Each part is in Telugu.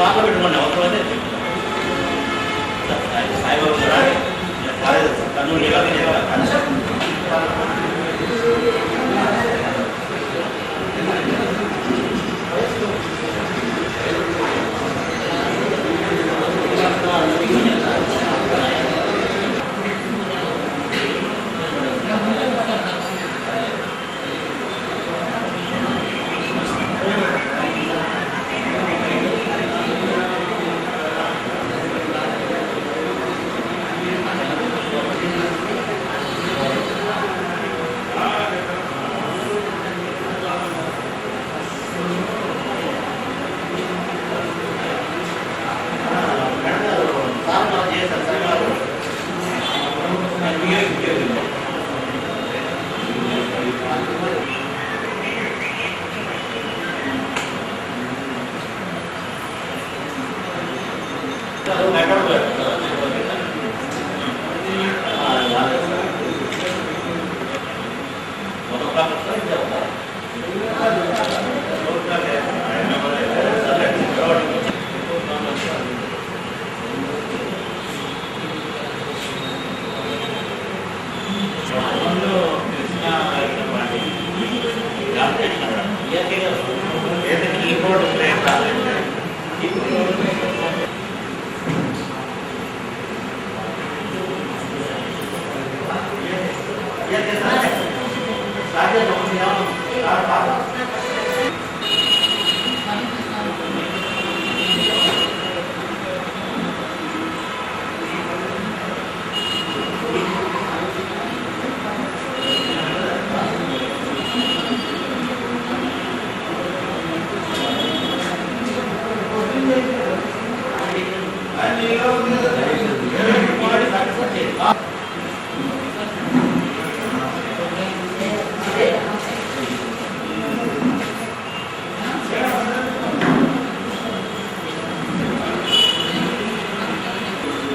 కార్లో పెట్టుకోండి అవసరం అయితే సాయిబాబు కర్నూలు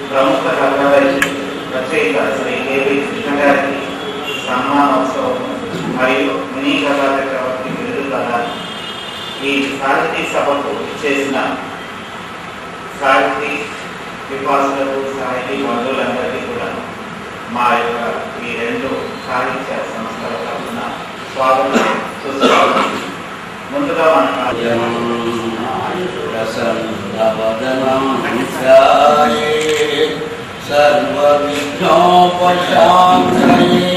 ప్రముఖ కథావైద్యులు రచయిత శ్రీ కేవీ కృష్ణ గారికి సన్మానోత్సవం మరియు మినీ కథా చక్రవర్తి బిరుదు కథ ఈ సాహితీ సభకు చేసిన సాహితీ విపాసులకు సాహితీ బంధువులందరికీ కూడా మా యొక్క ఈ రెండు సాహిత్య సంస్థల తరఫున స్వాగతం సుస్వాగతం. ముందుగా మన सर्वविघ्नोपशान्तये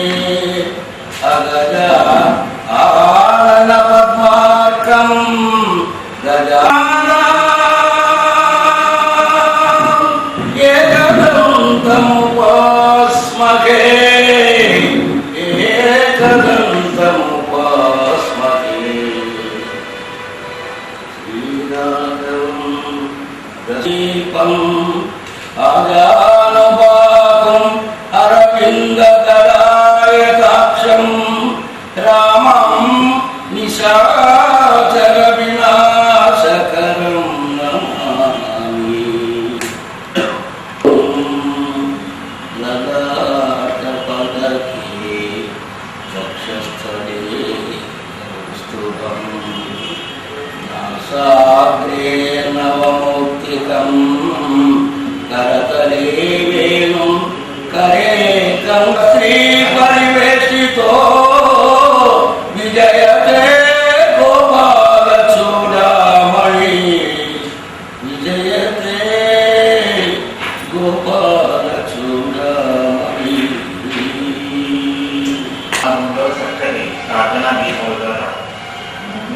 अगज आनन पद्मार्कं गजाननम् एकदन्तमुपास्महे दीपं आजानुबाहुं अरविन्ददलायताक्षं रामं निशाचरविनाशकरं नमामि। ललाटपदके वक्षस्थले स्तुतं नासाग्रे नवमौक्तिकं करतले वेणुं करे श्री परिवेशितो विजयते गोपालचूडामणि विजयते गोपालचूडामणि। చక్కని ప్రార్థనా గీతాల ద్వారా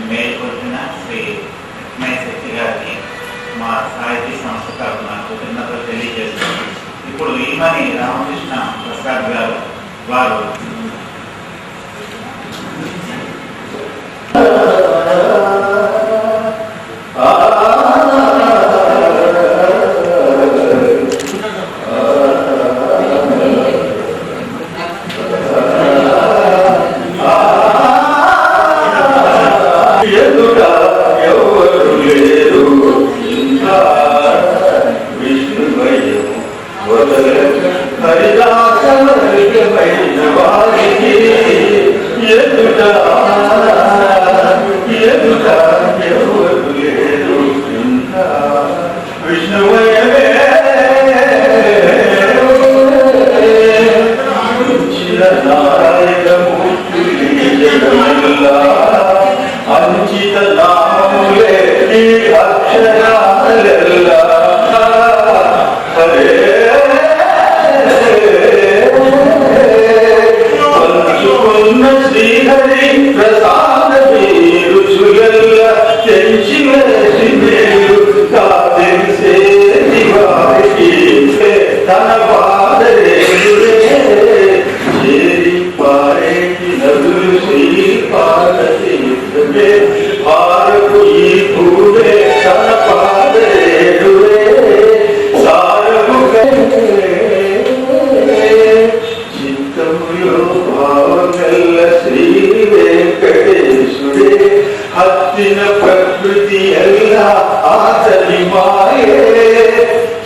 మేల్కొల్పిన శ్రీ శక్తి గారికి మా సాహితీ సంస్థ తరఫున కృతజ్ఞతలు తెలియజేస్తున్నాం. ఇప్పుడు ఈమని రామకృష్ణ ప్రసాద్ గారు వారు हरिदास అక్షరాలెల్లా హరే పంచుకున్న శ్రీహరి ప్రసాదమే రుచులల్ల తెంచి వేసి మేలు కాదెలిసే వారికి తన పాదరేలురే చేరి పారేటి నదులు శ్రీ పాదతీర్థమే భారకు ఈ భూమే తన పాదరేలురే సారము చిత్తములో భావగల్ల శ్రీ వెంకటేశుడే హత్తిన ప్రకృతి ఎలా ఆతని మాయే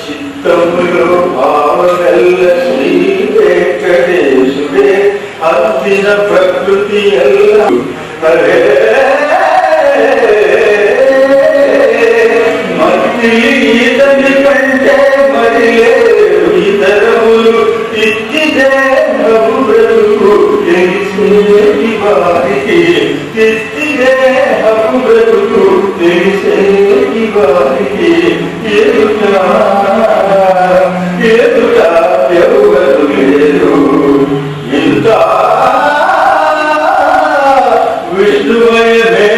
చిత్తములో భావగల్ల శ్రీ వెంకటేశుడే హత్తిన ప్రకృతి ఎలా హరే మట్టి ఈతని కంటే మరి ఇతరములు ఇచ్చిదే బ్రతుకు తెలిసేటి వారికి ఇచ్చిదే బ్రతుకు తెలిసేటి వారికి ఎదుట ఎవరు లేరు ఇంత విష్ణుమయమే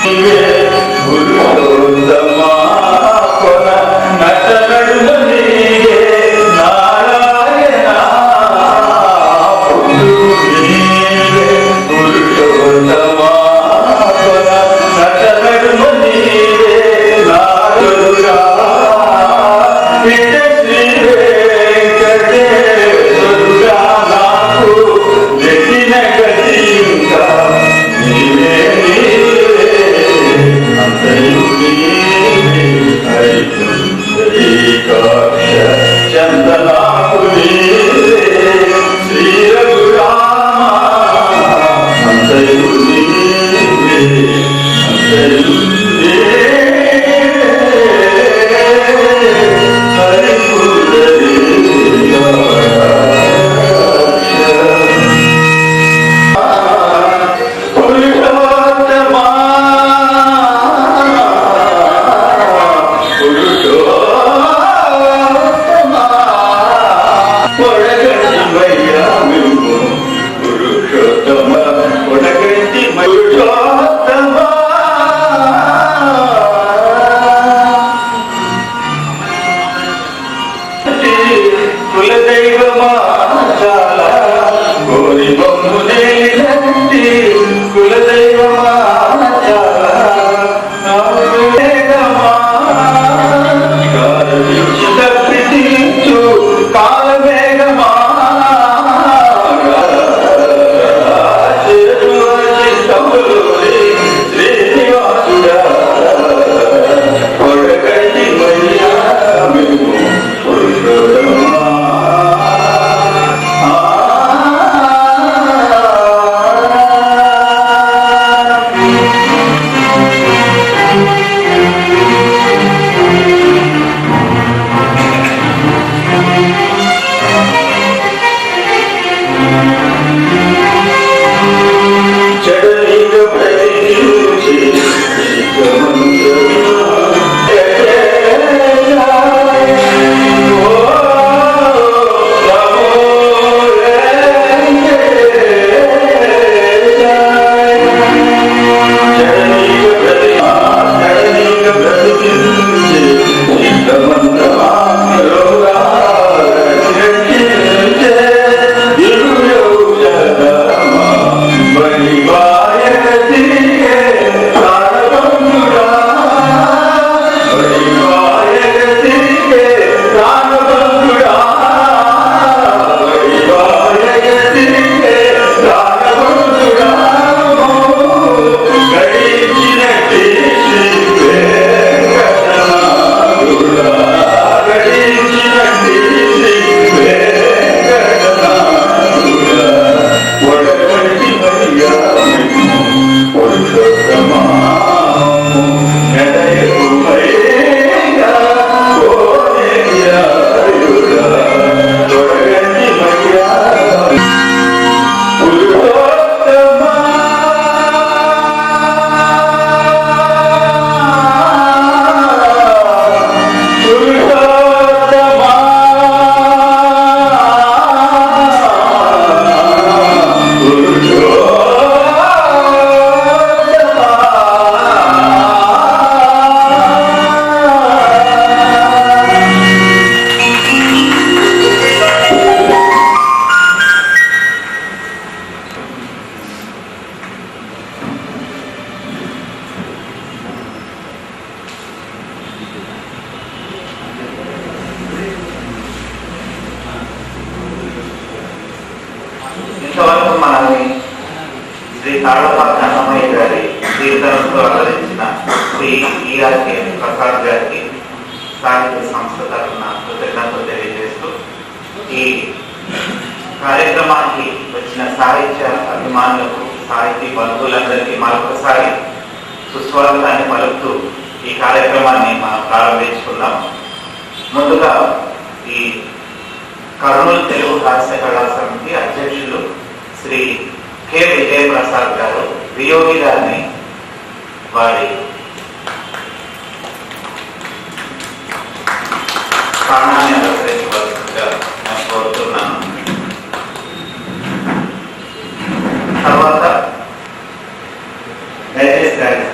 నీవే తాళపాక అన్నమయ్య గారి కీర్తనతో ఆదరించిన శ్రీ ఈఆర్కే ప్రసాద్ గారికి సాహిత్య సంస్థ తరఫున కృతజ్ఞతలు తెలియజేస్తూ ఈ కార్యక్రమానికి వచ్చిన సాహిత్య అభిమానులకు సాహితీ బంధువులందరికీ మరొకసారి సుస్వాగతాన్ని పలుకుతూ ఈ కార్యక్రమాన్ని మనం ప్రారంభించుకుందాం. ముందుగా ఈ కర్నూలు తెలుగు హాస్య కళా సమితి అధ్యక్షులు శ్రీ కె విజయప్రసాద్ గారు వియోగి గారిని వారి స్థానాన్ని అనుసరించవలసిందిగా నేను కోరుతున్నాను. తర్వాత దయచేసి గారు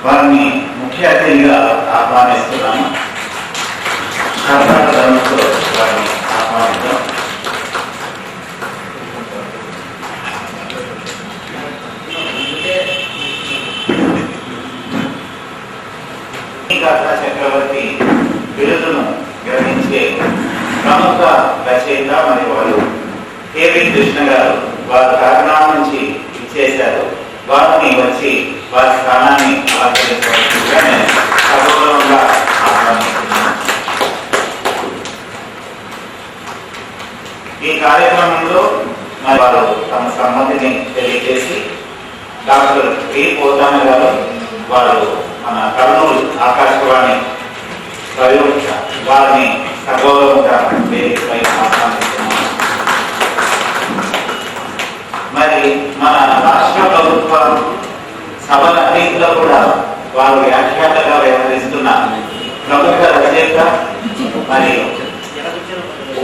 వారిని ముఖ్య అతిథిగా ఆహ్వానిస్తున్నాను. కర్ణాటక ధర్మంతో వారిని ఆహ్వానిద్దాం. గాథా చక్రవర్తి బిరుదును గ్రహించే ప్రముఖ రచయిత మరియు వారు కేవీ కృష్ణ గారు వారు కాకినాడ నుంచి ఇచ్చేశారు. వారిని వచ్చి వారి స్థానాన్ని అలంకరించవలసిందిగా నేను సగౌరవంగా ఆహ్వానిస్తున్నాను. ఈ కార్యక్రమంలో వారు తమ సమ్మతిని తెలియజేసి డాక్టర్ వి పోతాన గారు వారు మన కర్నూలు ఆకాశవాణి ప్రయోజన వారిని సగౌరవంగా వేదికపై ఆహ్వానిస్తున్నాము. మరి మన రాష్ట్ర ప్రభుత్వ సభలన్నింటిలో కూడా వారు వ్యాఖ్యాతగా వ్యవహరిస్తున్న ప్రముఖ రచయిత మరియు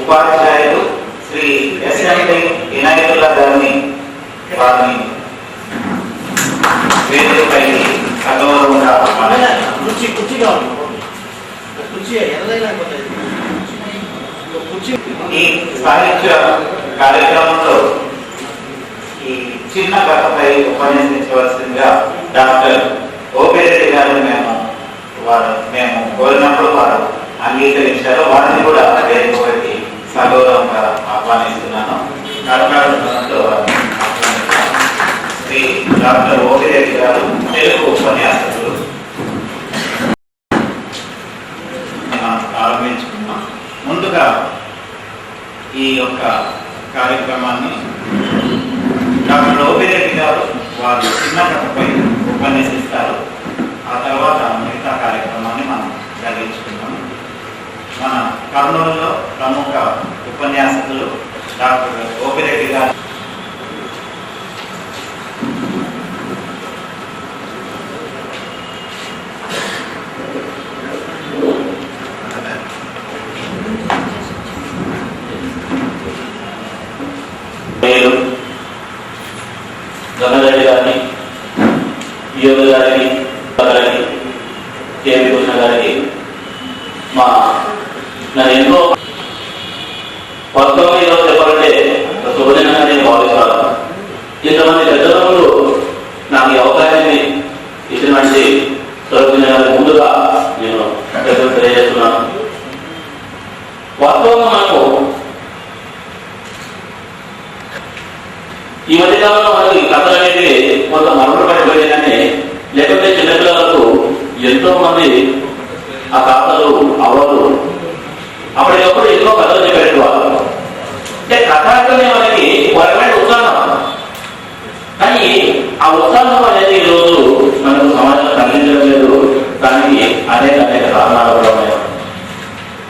ఉపాధ్యాయులు శ్రీ ఎస్ఎండి వినాయకుల గారిని వారిని వేదికపై సగౌరవంగా ఈ సాహిత్య కార్యక్రమంలో ఈ చిన్న కథపై ఉపన్యసించవలసిందిగా డాక్టర్ ఓపిరెడ్డి గారు మేము కోరినప్పుడు వారు అంగీకరించారు. వారిని కూడా వేదికపైకి సగౌరవంగా ఆహ్వానిస్తున్నాను. శ్రీ డాక్టర్ ఓపిరెడ్డి గారు తెలుగు ఉపన్యాసకులు. ప్రారంభించుకున్నాం. ముందుగా ఈ యొక్క కార్యక్రమాన్ని డాక్టర్ ఓపిరెడ్డి గారు వారు చిన్న కథపై ఉపన్యసిస్తారు. ఆ తర్వాత మిగతా కార్యక్రమాన్ని మనం జరిగించుకున్నాము. మన కర్నూలులో ప్రముఖ ఉపన్యాసకులు డాక్టర్ ఓపిరెడ్డి గారు గంగారెడ్డి గారిని, యోగి గారిని, కేవీ కృష్ణ గారికి నన్ను ఎంతో వాస్తవంగా ఈరోజు చెప్పాలంటే శుభదినంగా నేను భావిస్తాను. ఇంతమంది పెద్దలు నాకు ఈ అవకాశాన్ని ఇచ్చినటువంటి సరోజిని గారికి ముందుగా నేను తెలియజేస్తున్నాను. వాస్తవంగా మనకు ఈ మధ్యకాలంలో మనకు ఈ కథలు అనేవి కొంత మరొకటి పడిపోయాయని, లేకపోతే చిన్నపిల్లలకు ఎంతో మంది ఆ కథలు అవరు అప్పటికప్పుడు ఎన్నో కథలు చెప్పేవారు. అంటే కథ అంటేనే మనకి పరమైన ఉత్సాహం, కానీ ఆ ఉత్సాహం అనేది ఈరోజు మనకు సమాజంలో కలిగించడం లేదు. దానికి అనేక కారణాలు కూడా ఉన్నాయి.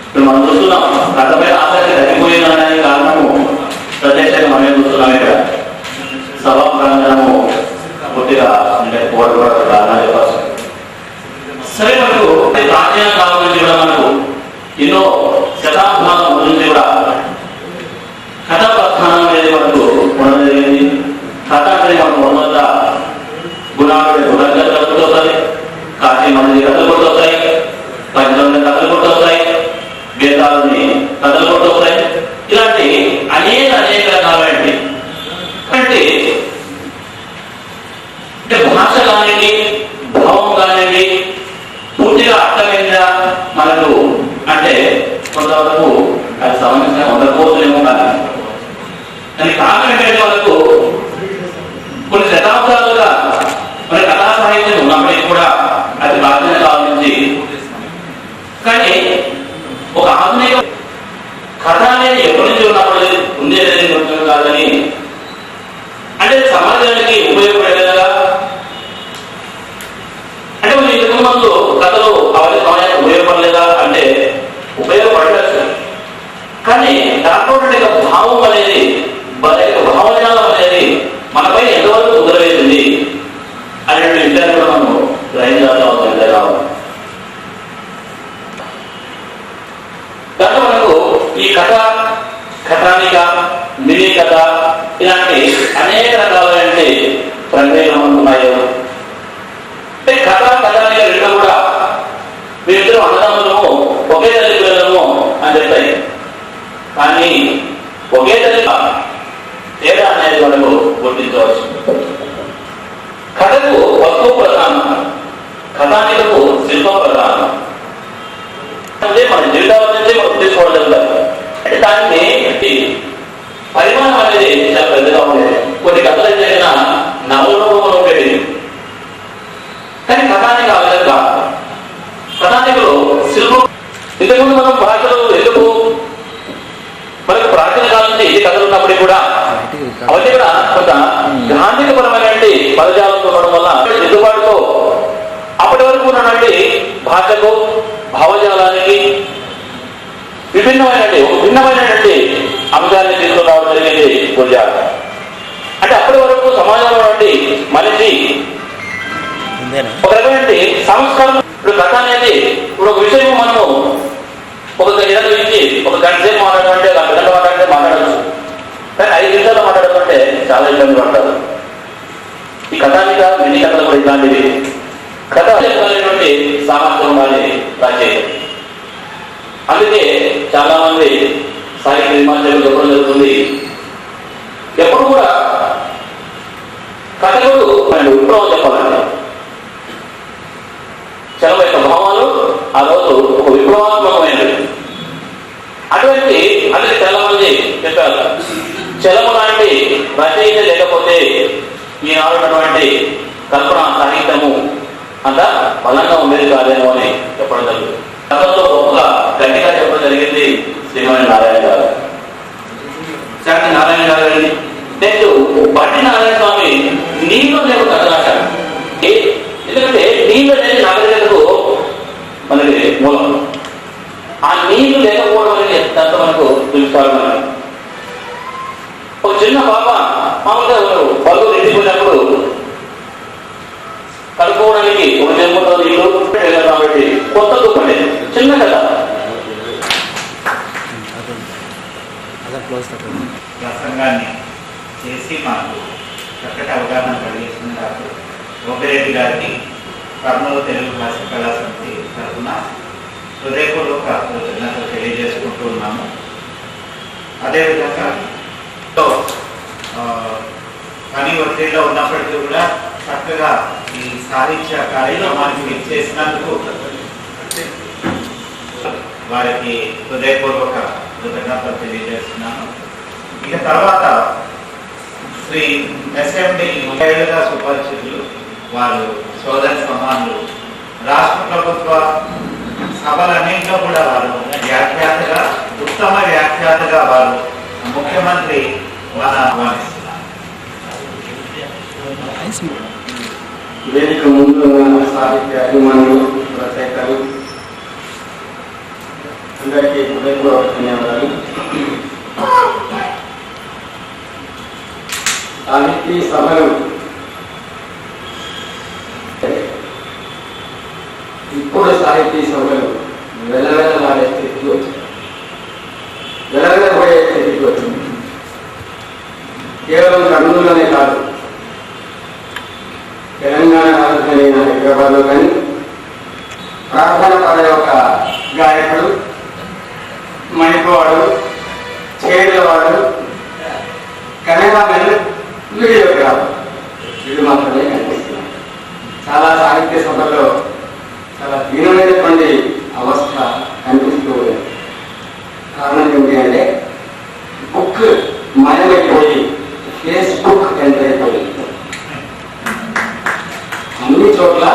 ఇప్పుడు మనం చూస్తున్నాం కథపై ఆసక్తి తగ్గిపోయిందనే కారణము ప్రత్యక్షంగా మనమే చూస్తున్నాం. ఇక్కడ సభా ప్రాంగణము పూర్తిగా అంటే పోరాట కారణాలు చెప్పాల్సి. సరే, మనకు ప్రాచీన కాలం నుంచి కూడా మనకు ఎన్నో శతాబ్దాల నుంచి కూడా కథా ప్రస్థానం అనేది మనకు ఉండడం జరిగింది. కథ అనేది మనకు ఉన్నత గుణాలు గుణాలు గుర్తొస్తాయి, కాశీ మంది కథలు గుర్తొస్తాయి, పంచమంది కథలు గుర్తొస్తాయి, వేదాలని కథలు గుర్తొస్తాయి. ఇలాంటి అనేక రకాలైనవి అంటే భాష కానివ్వండి, భావం కానివ్వండి పూర్తిగా అర్థమైందా మనకు అంటే కొంతవరకు అది సంబంధించిన ఉండకపోతుందేమో. కానీ కారణం ఏంటంటే వాళ్ళకు కొన్ని శతాబ్దాల కూడా అది ప్రాచీన కాలం నుంచి. కానీ ఒక ఆధునిక కథ అనేది ఎప్పటి నుంచి ఉన్నప్పుడు ఉంది అనేది గుర్తుంది కాదని, అంటే సమాజానికి ఉపయోగపడేలాగా, అంటే మన ఇంతకు ముందు కథలు అవన్నీ సమాజానికి ఉపయోగపడలేదా అంటే ఉపయోగపడలేదు. కానీ దాంట్లో భావం అనేది భావజాలం అనేది మనపై ఎంతవరకు కుదరవేసింది అనేటువంటి విషయాన్ని కూడా మనం గ్రహించాల్సిన అవసరం కావాలి. దాంట్లో మనకు ఈ కథ, కథానిక, మినీ కథ ఇలాంటి అనేక రకాలైన ప్రక్రియలు ఉన్నాయో. అంటే కథ, కథానిక రెండు కూడా వీరిద్దరూ అన్నదమ్ములము, ఒకే తల్లి పిల్లలము అని చెప్తాయి. కానీ ఒకే తల్లి తేడా అనేది మనకు గుర్తించవచ్చు. కథకు వస్తువు ప్రధానం, కథానికకు శిల్పం ప్రధానం. అంటే మన జీవితాల నుంచి మనం తీసుకోవడం జరుగుతుంది. అంటే దానికి పరిమాణం అనేది చాలా పెద్దగా ఉండేది. కొన్ని కథలు అయితే నవరూపంలో ఉండేది. కానీ కథానిక ఆ విధంగా కథానికలో శిల్పం. ఇంతకుముందు మనం భాషలు ఎందుకు మనకు ప్రాచీన కాలం నుంచి ఇది కథలు ఉన్నప్పటికీ కూడా అవన్నీ కూడా కొంత గాంధికపరమైనటువంటి పదజాలంతో ఉండడం వల్ల దిద్దుబాటుతో అప్పటి వరకు ఉన్నటువంటి భాషకు, భావజాలానికి భిన్నమైనటువంటి అంశాన్ని తీసుకురావడం జరిగింది గురజాడ. అంటే అప్పటి వరకు సమాజంలో నుండి మనిషి ఒక రకమైన సంస్కారం. ఇప్పుడు కథ అనేది ఇప్పుడు ఒక విషయం మనము ఒక ఇరవై నుంచి ఒక గంట సేపు మాట్లాడాలంటే, ఒక గంట మాట్లాడితే మాట్లాడచ్చు. కానీ 5 నిమిషాలు మాట్లాడాలంటే చాలా ఇబ్బంది పడతారు. ఈ కథానిక, మినీ కథలు కూడా ఇట్లాంటివి. కథ చెప్పాలనేటువంటి సామర్థ్యం ఉండాలి రచయిత. అందుకే చాలా మంది సాహిత్య విమర్శకులు చెప్పడం జరుగుతుంది, ఎప్పుడు కూడా కథకుడు విప్లవం చెప్పాలంటే చలం యొక్క భావాలు ఆ రోజు ఒక విప్లవాత్మకమైనది. అటువంటి అందుకే చాలా మంది చెప్పారు, చలము లాంటి రచయిత లేకపోతే ఈనాడు ఉన్నటువంటి కల్పన సాహిత్యము అంత బలంగా ఉండేది కాదేమో అని చెప్పడం జరుగుతుంది. కథలో గొప్పగా గట్టిగా చెప్పడం జరిగింది శ్రీమణి నారాయణ గారు. శాంతి నారాయణ గారు నెక్స్ట్ బట్టి నారాయణ స్వామి నీళ్ళు లేవు కథ రాశాడు. ఎందుకంటే నీళ్ళు అనేది నాగరికతకు మనకి మూలం. ఆ నీళ్లు లేకపోవడం అనేది ఎంత మనకు తెలుసుకోవాలి. మనం ఒక చిన్న పాప మామూలుగా పలువు నిండిపోయినప్పుడు కలుపుకోవడానికి ఒక జన్మతో నీళ్లు కాబట్టి కొత్త దుప్పండి చిన్న కదా. ప్రసంగాన్ని చేసి మాకు చక్కటి అవగాహన కలిగిస్తున్న డాక్టర్ గోపిరెడ్డి గారికి కర్నూలు తెలుగు భాష కళా సమితి తరఫున హృదయపూర్వక కృతజ్ఞతలు తెలియజేసుకుంటూ ఉన్నాము. అదేవిధంగా పని ఒత్తిడిలో ఉన్నప్పటికీ కూడా చక్కగా ఈ సాహిత్య కార్యక్రమానికి చేసినందుకు వారికి హృదయపూర్వక కృతజ్ఞతలు తెలియజేస్తున్నాను. ఇక తర్వాత శ్రీ ఎస్ఎండి ఏళ్ళుగా సుపరిచితులు, వారు సోదరి సమానులు, రాష్ట్ర ప్రభుత్వ సభలన్నింటిలో కూడా వారు వ్యాఖ్యాతగా, ఉత్తమ వ్యాఖ్యాతగా వారు ముఖ్యమంత్రి మన ఆహ్వానిస్తున్నారు. వేదిక ముందు సాహిత్య అభిమానులు, రచయితలు అందరికీ హృదయపూర్వక ధన్యవాదాలు. సాహితీ సభలు ఇప్పుడు సాహితీ సభలు వెళ్ళవెళ్ళలాడే స్థితికి వచ్చింది, వెళ్ళవెళ్ళబోయే స్థితికి వచ్చింది. కేవలం కర్నూలులోనే కాదు, తెలంగాణ రాజధాని హైదరాబాద్లో కానీ ప్రార్థన పద యొక్క గాయకుడు, మణిపోవాడు, చేరువాడు, కనేవాడు, వీడియోగ్రాఫర్ వీళ్ళు మాత్రమే కనిపిస్తున్నారు. చాలా సాహిత్య సభల్లో చాలా దీనమైనటువంటి అవస్థ కనిపిస్తూ ఉంది. కారణం ఏంటి అంటే బుక్ మాయమైపోయి ఫేస్బుక్ ఎంటర్ అయిపోయింది. అన్ని చోట్ల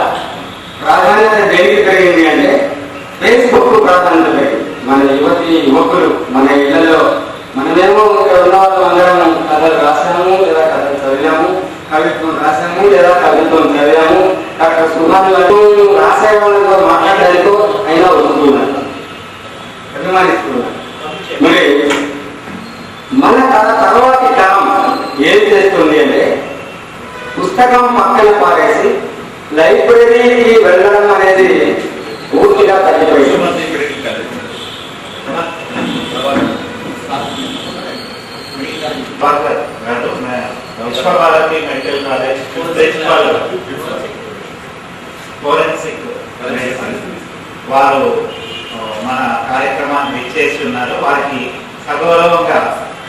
ప్రాధాన్యత దేనికి పెరిగింది అంటే ఫేస్బుక్ ప్రాధాన్యత పెరిగింది. మన యువకులు మన ఇళ్లలో మనమేమో ఇక్కడ ఉన్న వాళ్ళు అందరం కథలు రాసాము లేదా కథలు చదివాము, కవిత్వం రాసాము లేదా కవిత్వం చదివాము, డాక్టర్ సుభాష్ రాసే వాళ్ళతో మాట్లాడడానికో అయినా వస్తున్నారు, అభిమానిస్తున్నారు. మరి మన తర్వాతి తరం ఏం చేస్తుంది అంటే పుస్తకం పక్కన పారేసి లైబ్రరీకి వెళ్ళడం అనేది పూర్తిగా తగ్గిపోయింది. Vishwabharati medical college principal forensic వారు మన కార్యక్రమాన్ని ఇచ్చేసి ఉన్నారు. వారికి సగౌరవంగా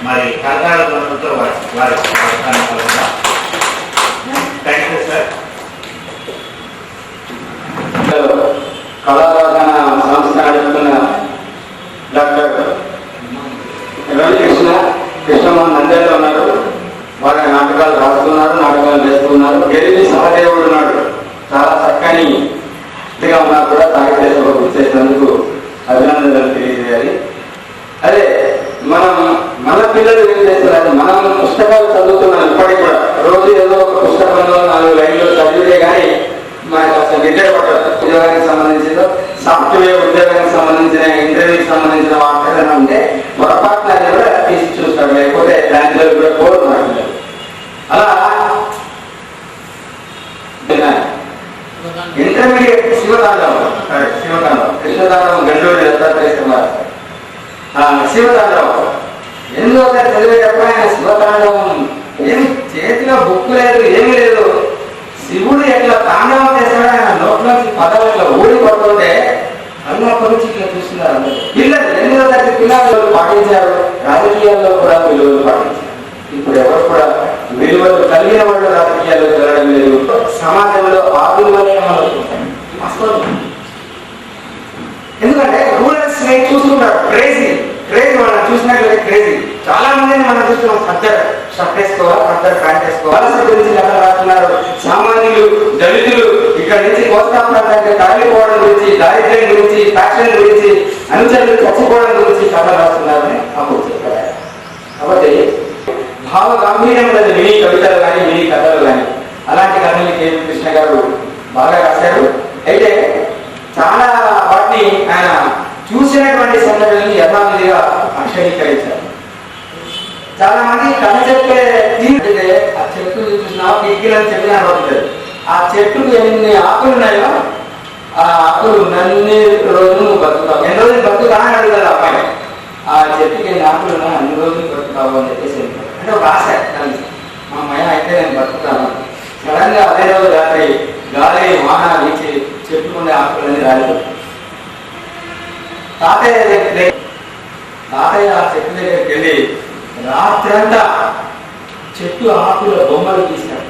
మరి కర్ణాటక ధ్వనులతో వారి థ్యాంక్ యూ సార్. కళారాధన సంస్థ నడుపుతున్న డాక్టర్ రవికృష్ణ కృష్ణమోహన్ నందేలో ఉన్నారు. బాగా నాటకాలు రాస్తున్నారు, నాటకాలు వేస్తున్నారు. గెలిపి సహదేవుడు ఉన్నాడు, చాలా చక్కని ఇదిగా ఉన్నా కూడా సాహిత్య సభ చేసినందుకు అభినందనలు తెలియజేయాలి. అదే మన పిల్లలు ఏం చేస్తున్నారు, మనం పుస్తకాలు చదువుతున్నాం ఇప్పటికి కూడా. రోజు ఏదో ఒక పుస్తకంలో 4 లైన్లు చదివితే కానీ మనకు అసలు నిద్ర పట్టదు. ఉద్యోగానికి సంబంధించిన సాఫ్ట్వేర్ ఉద్యోగానికి సంబంధించిన ఇంటర్వ్యూకి సంబంధించిన వార్తలు ఉంటే పొరపాటున అది కూడా తీసి చూస్తాడు, లేకపోతే దాంట్లో కూడా కోరు మాట్లాడు. అలా ఇంటర్మీడియట్ శివతాండవం కృష్ణతాండవం గండూరు దత్తాత్రేయుడు శివతాండవం ఎందుకు ఒకసారి చదివేటప్పుడు ఆయన శివతాండవం ఏమి చేతిలో బుక్ లేదు, ఏమీ లేదు. శివుడు ఎట్లా తాండవం చేస్తాడో ఆయన నోట్లోంచి పదాలు ఇట్లా ఊడి పడుతుంటే అన్నప్పటి నుంచి ఇట్లా చూస్తున్నారు. పిల్లలు 8వ తరగతి పిల్లలు పాటించారు, రాజకీయాల్లో కూడా విలువలు పాటించారు. ఇప్పుడు ఎవరు కూడా విలువలు కలిగిన వాళ్ళు రాజకీయాల్లో జరగడం లేదు. సమాజంలో ఆకులు వల్లే ఎందుకంటే రూరల్స్ చూస్తుంటారు, క్రేజీ వాళ్ళని చూసినట్లయితే క్రేజీ. చాలా మందిని మనం చూస్తున్నాం, ఖద్దరు షర్ట్ వేసుకోవాలి, ఖద్దరు ప్యాంట్ వేసుకోవాలి. వలస గురించి కథలు రాస్తున్నారు. సామాన్యులు, దళితులు ఇక్కడ నుంచి కోస్తా ప్రాంతానికి తరలిపోవడం గురించి, దారిద్ర్యం గురించి, ఫ్యాక్షన్ గురించి, అనుచరులు చచ్చిపోవడం గురించి కథలు రాస్తున్నారని అప్పుడు చెప్పారు. కాబట్టి భావ గంభీరం లేదు మినీ కవితలు కానీ మినీ కథలు కానీ. అలాంటి కథల్ని కేవీ కృష్ణ గారు బాగా రాశారు. అయితే చాలా వాటిని ఆయన చూసినటువంటి సంఘటనని యథావిధిగా అక్షరీకరించారు. చాలా మంది కథ చెప్పే ఆ చెట్టు చూసినా కిటికీలని చెప్పినా అవుతుంది. ఆ చెట్టుకు ఎన్ని ఆకులు ఉన్నాయో ఆ ఆకులు అన్ని రోజులు బతుకుతావు, ఎన్ని రోజులు బతుకుతా అని అడుగుతారు అమ్మాయి. ఆ చెట్టుకి ఎన్ని ఆకులు ఉన్నా అన్ని రోజులు బతుకుతావు అని చెప్పేసి అంటే ఒక ఆశ కలిసి మా అమ్మాయి అయితే నేను బతుకుతాను. సడన్ గా అదే రోజు రాత్రి గాలి వాన వీచి చెట్టుకునే ఆకులన్నీ రాలిపోతాయి. తాతయ్య ఆ చెట్టు దగ్గరికి వెళ్ళి రాత్రంతా చెట్టు ఆకుల బొమ్మలు తీశాడు.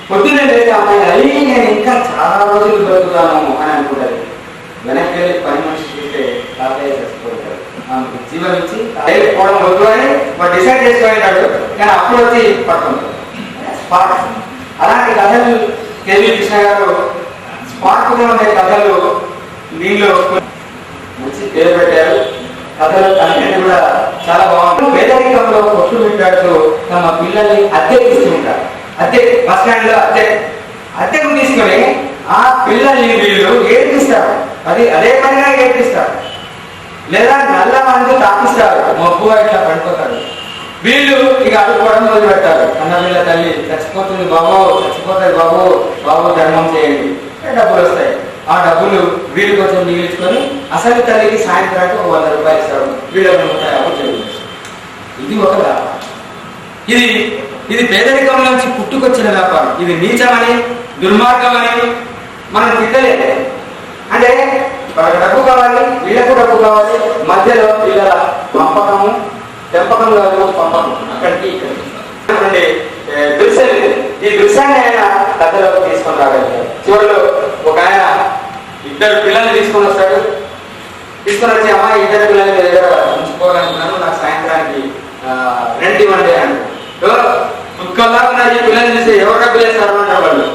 పొద్దున్నే లేచి అమ్మాయి అయ్యి నేను ఇంకా చాలా రోజులు బతుకుతాను అని అనుకుంటారు. వెనక్కి వెళ్ళి పని మనిషి చూస్తే తాతయ్య చచ్చిపోతాడు. ఆమెకు జీవం ఇచ్చి పోవడం వద్దు అని డిసైడ్ చేసుకోవాలి. కానీ అప్పుడు వచ్చి పట్టుకుంటాడు స్పార్క్. అలాంటి కథలు కేవీ కృష్ణ గారు స్పార్క్గా ఉండే కథలు దీనిలో మంచి పేరు పెట్టారు. కథలు కంటెంట్ కూడా చాలా బాగుంటుంది. పేదరికంలో కొట్టు పెట్టాడు తమ పిల్లల్ని అద్దెకి తీసుకుంటారు. బస్ స్టాండ్ లో అద్దెకు తీసుకొని ఆ పిల్లల్ని వీళ్ళు ఏడ్పిస్తారు. అదే పనిగా ఏడ్పిస్తారు, లేదా నల్ల మందు తాకిస్తారు, మబ్బుగా ఇట్లా పడిపోతారు. వీళ్ళు ఇక అడుకోవడం మొదలు పెట్టారు. అన్నపిల్ల తల్లి చచ్చిపోతుంది బాబు, చచ్చిపోతుంది బాబు, బాబు ధర్మం చేయండి, డబ్బులు వస్తాయి. ఆ డబ్బులు వీళ్ళు కొంచెం మిగిల్చుకొని అసలు తల్లికి సాయంత్రానికి 100 రూపాయలు ఇస్తాడు. వీళ్ళకి 150 చెల్లిస్తారు. ఇది ఒక వ్యాపారం. ఇది పేదరికం నుంచి పుట్టుకొచ్చిన వ్యాపారం. ఇది నీచమని, దుర్మార్గమని మనం తిట్టలేదు. అంటే డబ్బు కావాలి, వీళ్ళకు డబ్బు కావాలి, మధ్యలో పిల్లల పంపకము, పెంపకం కాదు పంపకం, అక్కడికి ఇక్కడికి ఈ దృశ్యాన్ని ఆయన కథలోకి తీసుకొని రాగలిగారు. చివరిలో ఒక ఆయన 2 పిల్లల్ని తీసుకొని వస్తాడు. తీసుకొని వచ్చి అమ్మాయి 2 పిల్లల్ని మీ దగ్గర ఉంచుకోవాలనుకున్నాను, నాకు సాయంత్రానికి రెంట్ ఇవ్వండి అంటారు. దుఃఖంలా ఉన్న ఈ పిల్లల్ని చూసి ఎవరు డబ్బులు వేస్తారు అంటారు వాళ్ళు.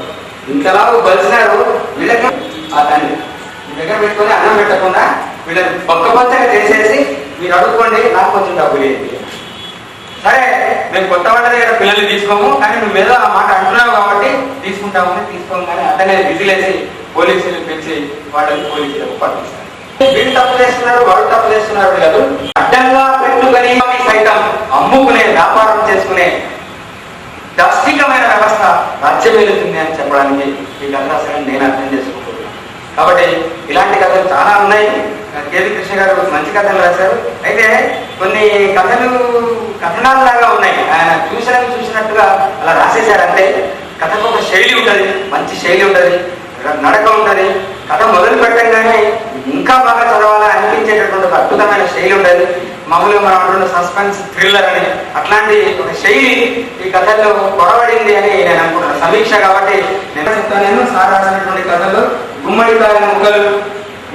ఇంతలా బలిసినారు వీళ్ళకి ఆ తండ్రి దగ్గర పెట్టుకొని అన్నం పెట్టకుండా వీళ్ళని పక్కపచ్చగా చేసేసి మీరు అడుక్కోండి నాకు కొంచెం డబ్బులు ఏంటి. సరే మేము కొత్త వాళ్ళ దగ్గర పిల్లల్ని తీసుకోము, కానీ నువ్వు ఏదో ఆ మాట అంటున్నావు కాబట్టి తీసుకుంటామని తీసుకోము. కానీ అతనే విజిలేసి పోలీసులు పిలిచి వాళ్ళని పోలీసులకు పంపిస్తారు. వీళ్ళు తప్పు చేస్తున్నారు, వాళ్ళు తప్పు చేస్తున్నారు కాదు, అడ్డంగా పెట్టుకుని సైతం అమ్ముకునే వ్యాపారం చేసుకునే దాష్టికమైన వ్యవస్థ రాజ్యం వెళుతుంది అని చెప్పడానికి ఈ కథ అసలు నేను అర్థం చేసుకుంటున్నాను. కాబట్టి ఇలాంటి కథలు చాలా ఉన్నాయి. కేవీ కృష్ణ గారు మంచి కథలు రాశారు. అయితే కొన్ని కథలు కథనాల్లాగా ఉన్నాయి. ఆయన చూసినట్టుగా అలా రాసేశారంటే కథకు ఒక శైలి ఉంటుంది, మంచి శైలి ఉంటుంది, నడక ఉంటుంది. కథ మొదలు పెట్టగానే ఇంకా బాగా చదవాలని అనిపించేటటువంటి ఒక అద్భుతమైన శైలి ఉంటుంది. మామూలుగా మనం అంటున్న సస్పెన్స్ థ్రిల్లర్ అని అట్లాంటి ఒక శైలి ఈ కథల్లో కొరవడింది అని నేను అనుకుంటున్నాను. సమీక్ష కాబట్టి నేను చెప్తాను. నేను సార్ రాసినటువంటి కథలు గుమ్మడికాయ ముక్కలు,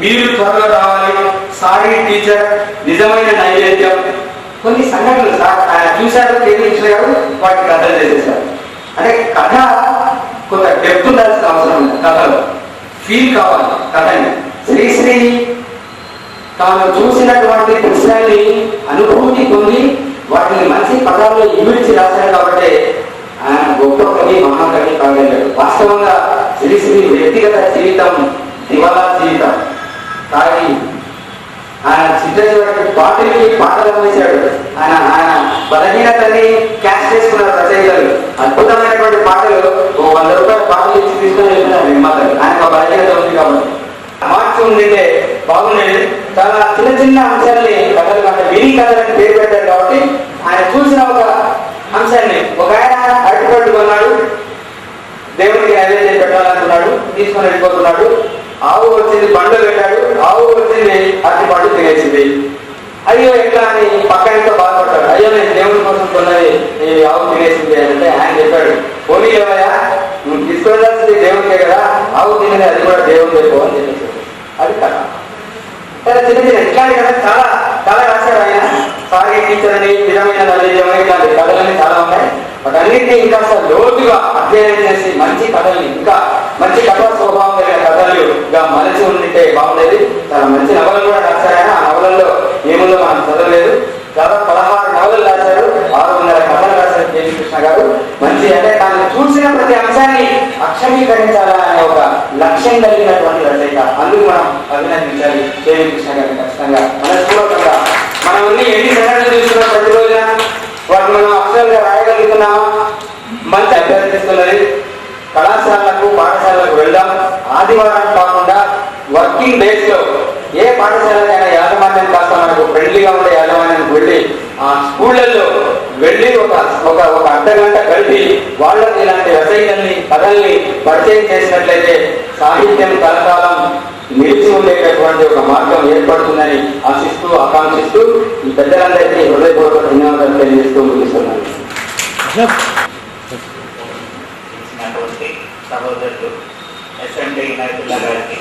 మీరు త్వరలో రావాలి, సారీ టీచర్, నిజమైన నైవేద్యం, కొన్ని సంఘటనలు సార్ ఆయన చూశారు కేవీ కృష్ణ గారు వాటి కథలు చేసేసారు. అంటే కథ కొంత డెప్త్ ఉండాల్సిన అవసరం ఉంది. కథలో ఫీల్ కావాలి కథని. శ్రీశ్రీ తాను చూసినటువంటి దృశ్యాన్ని అనుభూతి పొంది వాటిని మంచి పదాల్లో ఇమిడ్చి రాశారు కాబట్టి ఆయన గొప్ప కవి, మహాకవి కాగలిగాడు. వాస్తవంగా శ్రీశ్రీ వ్యక్తిగత జీవితం దివాలా జీవితం. తాగి ఆయన చిత్ర పాటలకి పాటలు వేశాడు. ఆయన బలహీనతని క్యాష్ చేసుకున్నారు రచయితలు. అద్భుతమైనటువంటి పాటలు ఓ 100 రూపాయల పాటలు ఇచ్చి తీసుకొని వెళ్ళినారు నిర్మాతలు. ఆయనకు బలహీనత ఉంది కాబట్టి మార్చి ఉండింటే బాగుండేది. చాలా చిన్న చిన్న అంశాలని కథలు అంటే మినీ కథలని పేరు పెట్టారు కాబట్టి ఆయన చూసిన ఒక అంశాన్ని, ఒక ఆయన అరటిపళ్ళు కొన్నాడు, దేవుడికి నైవేద్యం పెట్టాలనుకున్నాడు, తీసుకొని వెళ్ళిపోతున్నాడు. ఆవు వచ్చింది, బండ్లు పెట్టాడు, ఆవు వచ్చింది, అరటిపళ్ళు తినేసింది. అయ్యో ఎట్లా అని పక్కనతో బాధపడ్డాడు. అయ్యో నేను దేవుడి కోసం కొన్నది ఈ ఆవు తినేసింది అంటే ఆయన చెప్పాడు, పోనీ ఏమయ్యా నువ్వు తీసుకెళ్ళాల్సింది దేవుడికే కదా, ఆవు తినేది అది కూడా దేవుడి చెప్పు అని చెప్పేసి. అది కథ. చిన్న చిన్న ఇట్లాంటి కథ చాలా చాలా రాశారు ఆయన. సారీ టీచర్ అని, నిజమైన నైవేద్యం అని, ఇట్లాంటి కథలన్నీ చాలా ఉన్నాయి. వాటన్నింటినీ ఇంకా లోతుగా అధ్యయనం చేసి మంచి కథల్ని, ఇంకా మంచి కథా స్వభావం కలిగిన కథలుగా మలిచి ఉంటే బాగుండేది. చాలా మంచి నవలలు కూడా రాశారు ఆయన. ఆ నవలల్లో ఏముందో మనం చదవలేదు. దాదాపు 16 నవలలు రాశారు, 600 కథలు రాశారు కేవీ కృష్ణ గారు. మంచి అంటే తాను చూసిన ప్రతి అంశాన్ని అక్షరీకరించాలనే ఒక లక్ష్యం కలిగినటువంటి రచయిత. అందుకు మనం అభినందించాలి కేవీ కృష్ణ గారిని ఖచ్చితంగా మనస్ఫూర్తిగా. మనం ఎన్ని సంఘటనలు చూస్తున్నాం ప్రతిరోజున, వాటిని మనం అక్షరాలుగా రాయగలుగుతున్నామా? మంచి అభ్యర్థిస్తున్నది. కళాశాలకు పాఠశాలకు వెళ్దాం. ఆదివారం కాకుండా వర్కింగ్ డేస్ లో ఏ పాఠశాలకైనా యాజమాన్యం కాస్త మనకు ఫ్రెండ్లీగా ఉండే యాజమాన్యానికి వెళ్ళి ఆ స్కూళ్ళల్లో వెళ్ళి ఒక అర్ధగంట గడిపి వాళ్ళకి ఇలాంటి రచయితల్ని, కథల్ని పరిచయం చేసినట్లయితే సాహిత్యం కలకాలం నిలిచి ఉండేటటువంటి ఒక మార్గం ఏర్పడుతుందని ఆశిస్తూ, ఆకాంక్షిస్తూ ఈ పెద్దలందరికీ హృదయపూర్వక ధన్యవాదాలు తెలియజేస్తూ ముగిస్తున్నాను. సహోదరులు ఎస్ఎండి నాయకుల గారికి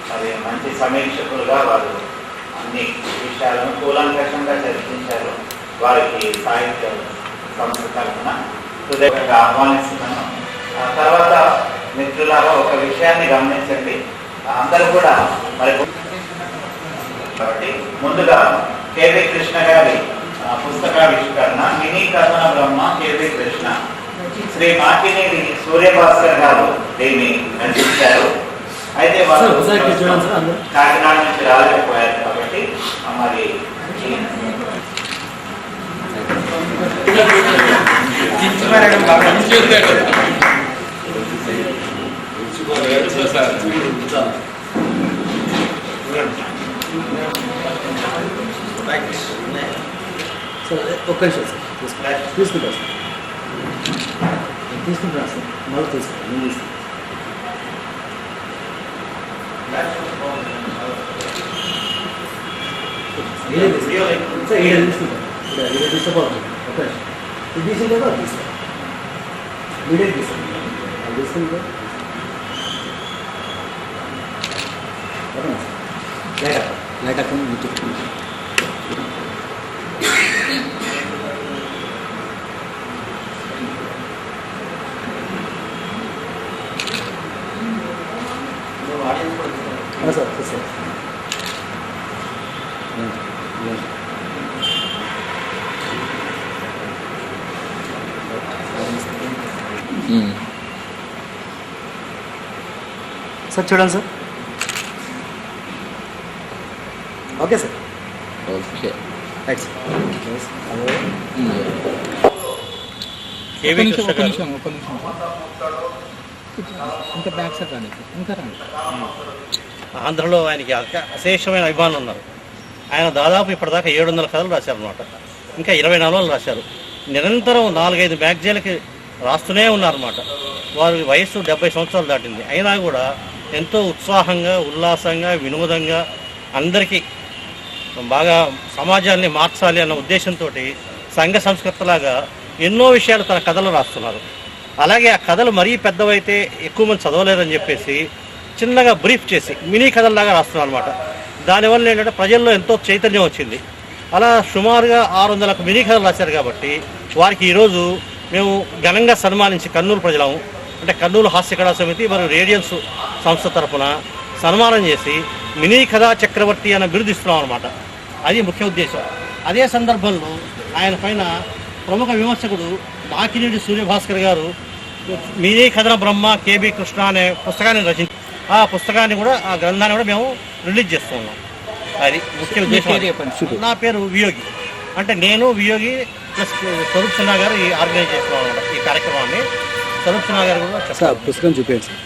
మరి మంచి సమీక్షకులుగా వారు అన్ని విషయాలను కూలంకషంగా చర్చించారు. వారికి సాహిత్య సంస్థ తరఫున హృదయంగా ఆహ్వానిస్తున్నాను. ఆ తర్వాత మిత్రులారా ఒక విషయాన్ని గమనించండి, అందరూ కూడా మరి కాబట్టి ముందుగా కేవీ కృష్ణ గారి పుస్తకావిష్కరణ మినీ కథన బ్రహ్మ కేవీ కృష్ణ. శ్రీ మాకినేని సూర్యభాస్కర్ గారు దీన్ని రచించారు. అయితే వారు కాకినాడ నుంచి రాలేకపోయారు కాబట్టి మరి ఒక్క నిమిషం సార్ తీసుకుంటా సార్, తీసుకుంటున్నా సార్, మళ్ళీ తీసుకుంటాను, నేను తీసుకుంటాను. సార్ ఈడ తీసుకుంటాను, ఈడ తీసుకోవాలి. ఒక్క నిమిషం ఇది తీసుకుంటే అది తీసుకోండి, మీడియం తీసుకోండి, అది తీసుకుంటే ఓకేనా సార్. లైట్ అక్కడ మీకు సార్ సార్ సార్ చూడండి sir. Okay sir. Okay right sir. ఒక్క నిమిషం ఇంకా బ్యాక్ సైడ్ రాండి, ఇంకా రండి. ఆంధ్రలో ఆయనకి అశేషమైన అభిమానులు ఉన్నారు. ఆయన దాదాపు ఇప్పటిదాకా 700 కథలు రాశారనమాట. ఇంకా 20 నవలలు రాశారు. నిరంతరం 4-5 మ్యాగజైన్లకి రాస్తూనే ఉన్నారన్నమాట. వారి వయస్సు 70 సంవత్సరాలు దాటింది. అయినా కూడా ఎంతో ఉత్సాహంగా, ఉల్లాసంగా, వినోదంగా అందరికీ బాగా సమాజాన్ని మార్చాలి అన్న ఉద్దేశంతో సంఘ సంస్కృతిలాగా ఎన్నో విషయాలు తన కథలు రాస్తున్నారు. అలాగే ఆ కథలు మరీ పెద్దవైతే ఎక్కువ మంది చదవలేరని చెప్పేసి చిన్నగా బ్రీఫ్ చేసి మినీ కథల్లాగా రాస్తున్నారు అనమాట. దానివల్ల ఏంటంటే ప్రజల్లో ఎంతో చైతన్యం వచ్చింది. అలా సుమారుగా 600 మినీ కథలు రాశారు. కాబట్టి వారికి ఈరోజు మేము ఘనంగా సన్మానించి కర్నూలు ప్రజలము, అంటే కర్నూలు హాస్య కళా సమితి మరియు రేడియన్స్ సంస్థ తరఫున సన్మానం చేసి మినీ కథా చక్రవర్తి అన్న బిరుదు ఇస్తున్నాం అనమాట. అది ముఖ్య ఉద్దేశం. అదే సందర్భంలో ఆయన పైన ప్రముఖ విమర్శకుడు మాకినేని సూర్యభాస్కర్ గారు మినీ కథన బ్రహ్మ కేబీ కృష్ణ అనే పుస్తకాన్ని రచించి ఆ పుస్తకాన్ని కూడా, ఆ గ్రంథాన్ని కూడా మేము రిలీజ్ చేస్తున్నాం. అది ముఖ్య ఉద్దేశం. నా పేరు వియోగి. అంటే నేను వియోగి ప్లస్ స్వరూప్ సిన్హా గారు ఈ ఆర్గనైజ్ చేస్తున్నాం అనమాట ఈ కార్యక్రమాన్ని. స్వరూప్ సిన్హా గారు కూడా సార్ పుస్తకం చూపించండి.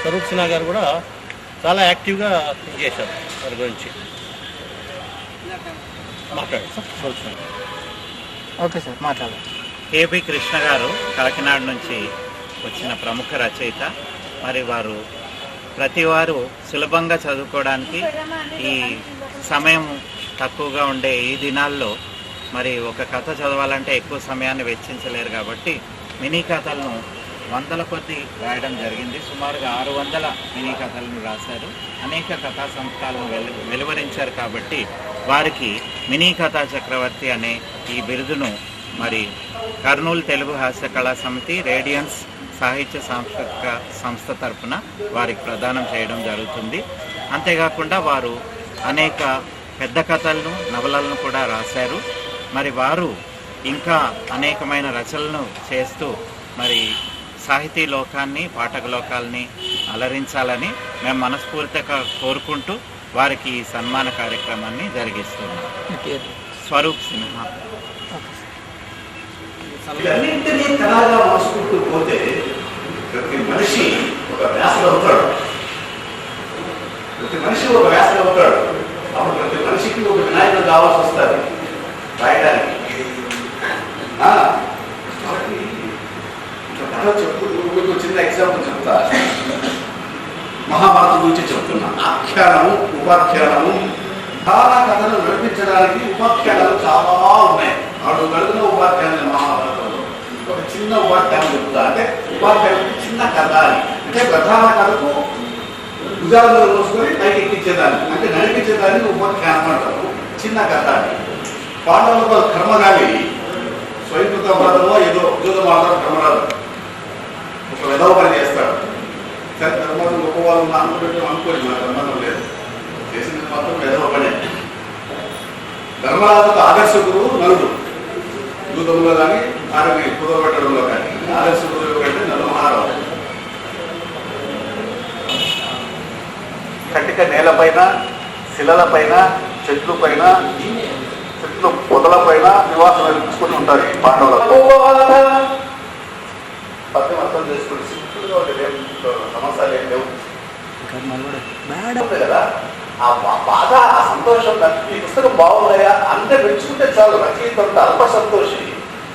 స్వరూప్ సిన్హా గారు కూడా చాలా యాక్టివ్గా చేశారు వారి గురించి. మాట్లాడండి sir. Swaroop Sinha. Okay sir మాట్లాడాలి. కేబీ కృష్ణ గారు కాకినాడ నుంచి వచ్చిన ప్రముఖ రచయిత. మరి వారు ప్రతివారు సులభంగా చదువుకోవడానికి ఈ సమయం తక్కువగా ఉండే ఈ దినాల్లో మరి ఒక కథ చదవాలంటే ఎక్కువ సమయాన్ని వెచ్చించలేరు. కాబట్టి మినీ కథలను 100ల కొద్దీ రాయడం జరిగింది. సుమారుగా 600 మినీ కథలను రాశారు. అనేక కథా సంస్థలను వెలువరించారు. కాబట్టి వారికి మినీ కథా చక్రవర్తి అనే ఈ బిరుదును మరి కర్నూలు తెలుగు హాస్య కళా సమితి, రేడియన్స్ సాహిత్య సాంస్కృతిక సంస్థ తరఫున వారికి ప్రదానం చేయడం జరుగుతుంది. అంతేకాకుండా వారు అనేక పెద్ద కథలను, నవలలను కూడా రాశారు. మరి వారు ఇంకా అనేకమైన రచనలను చేస్తూ మరి సాహితీ లోకాన్ని, పాఠక లోకాలని అలరించాలని మేము మనస్ఫూర్తిగా కోరుకుంటూ వారికి ఈ సన్మాన కార్యక్రమాన్ని జరిగిస్తున్నాం. స్వరూప్ సిన్హా. ఇవన్నింటినీ కళగా మార్చుకుంటూ పోతే ప్రతి మనిషి ఒక వ్యాసలు అవుతాడు. ప్రతి మనిషి ఒక వ్యాసలు అవుతాడు. అప్పుడు ప్రతి మనిషికి ఒక వినాయకుడు కావాల్సి వస్తుంది రాయడానికి. కాబట్టి కథ చెప్పుకుంటూ చిన్న ఎగ్జాంపుల్ చెప్తా. మహాభారతం గురించి చెప్తున్నా. ఆఖ్యానము, ఉపాఖ్యానము, చాలా కథలు నడిపించడానికి ఉపాఖ్యానాలు చాలా ఉన్నాయి. 4 గడుగుల ఉపాఖ్యానాలు మహాభారతంలో. ఒక చిన్న ఉపాఖ్యానం చెప్తా. అంటే ఉపాఖ్యానం చిన్న కథ అని. అంటే ప్రధాన కథకు భుజాలలో మోసుకొని పైకి ఎక్కించేదాన్ని, అంటే నడిపించేదాన్ని ఉపాఖ్యానం అంటారు. చిన్న కథ అని. పాండవులకు కర్మగాలి స్వయంకృత వ్రతంలో ఏదో ఉద్యోగ మాత్రం కర్మరాదు ఒక విధవ పని చేస్తాడు. సరే ధర్మం గొప్పవాళ్ళు అనుకుంటే అనుకోని మన ధర్మం లేదు, చేసినది మాత్రం విధవ పనే. ధర్మరాజుకు ఆదర్శకుడు నలుడు. యూదంలో కానీ ఆరోగ్య కుదరబెట్టడంలో కానీ ఆదర్శకుడు ఎవరంటే నలుమహారావు. కటిక నేలపైన, శిలలపైన, చెట్ల పైన, చెట్లు పొదలపైన నివాసం నిర్మించుకుని ఉంటారు ఈ పాండవులకు. పద్యం అర్థం చేసుకుని సింపుల్గా ఉండే సమస్యలు ఏం లేవు కదా. ఆ బాధ, ఆ సంతోషం, ఈ పుస్తకం బాగున్నాయా అంటే మెచ్చుకుంటే చాలు. రచయిత అంత అల్ప సంతోషి,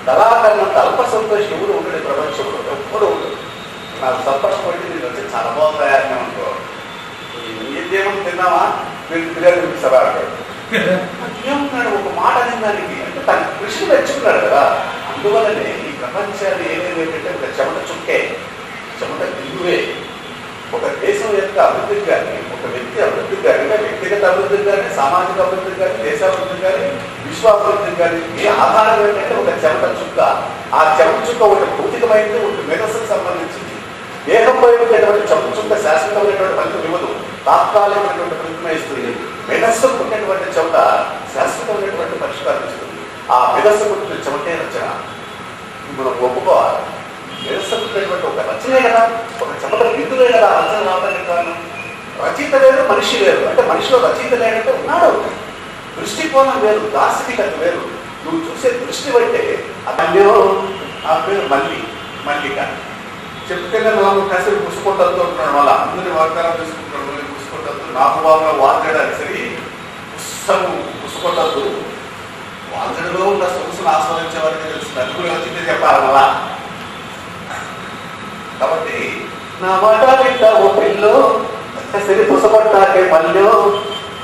కళాకారులంత అల్ప సంతోషి ఎవరు ఉండడు ప్రపంచంలో, ఎప్పుడు ఉండదు. నాకు సంతోషపడి నేను వచ్చి చాలా బాగున్నాయా అని అనుకో. ఏమని తిన్నావా, మీరు బిర్యానీ చూపిస్తారా అంటాడు. ఏమన్నాడు ఒక మాట అనే దానికి, అంటే తన కృషి మెచ్చుకున్నాడు కదా. అందువల్లనే ఈ ప్రపంచాన్ని ఏమేమి ఏంటంటే ఒక చెమట చుక్కే, చెమట దిగువే. ఒక దేశం యొక్క అభివృద్ధికి కానీ, ఒక వ్యక్తి అభివృద్ధికి కానీ, వ్యక్తిగత అభివృద్ధికి కానీ, సామాజిక అభివృద్ధికి కానీ, దేశాభివృద్ధికి కానీ, విశ్వాభివృద్ధికి కానీ ఏ ఆధారం ఏంటంటే ఒక చెమట చుక్క. ఆ చెమట చుక్క ఒకటి భౌతికమైనది, ఒకటి మేధస్సుకు సంబంధించింది. దేహంపై ఉండేటువంటి చెప్పుచుంటే శాశ్వతమైనటువంటి ఫలితం ఇవ్వదు, తాత్కాలికమైనటువంటి ఫలితమే ఇస్తుంది. మేధస్సు పుట్టినటువంటి చెమట శాశ్వతమైనటువంటి పరిష్కారం ఇస్తుంది. ఆ మేధస్సు పుట్టిన చెమటే రచన మనం ఒప్పుకోవాలి. మేధస్సు పుట్టినటువంటి ఒక రచనే కదా, ఒక చెమట బిందులే కదా రచన రావడానికి కారణం. రచయిత వేరు, మనిషి వేరు. అంటే మనిషిలో రచయిత లేదంటే ఉన్నాడు, దృష్టికోణం వేరు, దార్శనికత వేరు. నువ్వు చూసే దృష్టి బట్టే అతన్యో ఆ పేరు మల్లిక చెప్తే మనం కాసేపు పుష్పంతో ఉంటున్నాడు, వాళ్ళ అందరి వాగ్దానం తీసుకుంటున్నాడు. పుష్పంతో నాకు బాగా వాడడానికి సరి పుష్పంతో వాంచడలో ఉన్న సొగసును ఆస్వాదించే వారికి తెలుసు. నలుగురు వచ్చిందే చెప్పాలి మళ్ళా. కాబట్టి నా మాట వింటావు పిల్లో సరి పుసపట్టాకే మళ్ళీ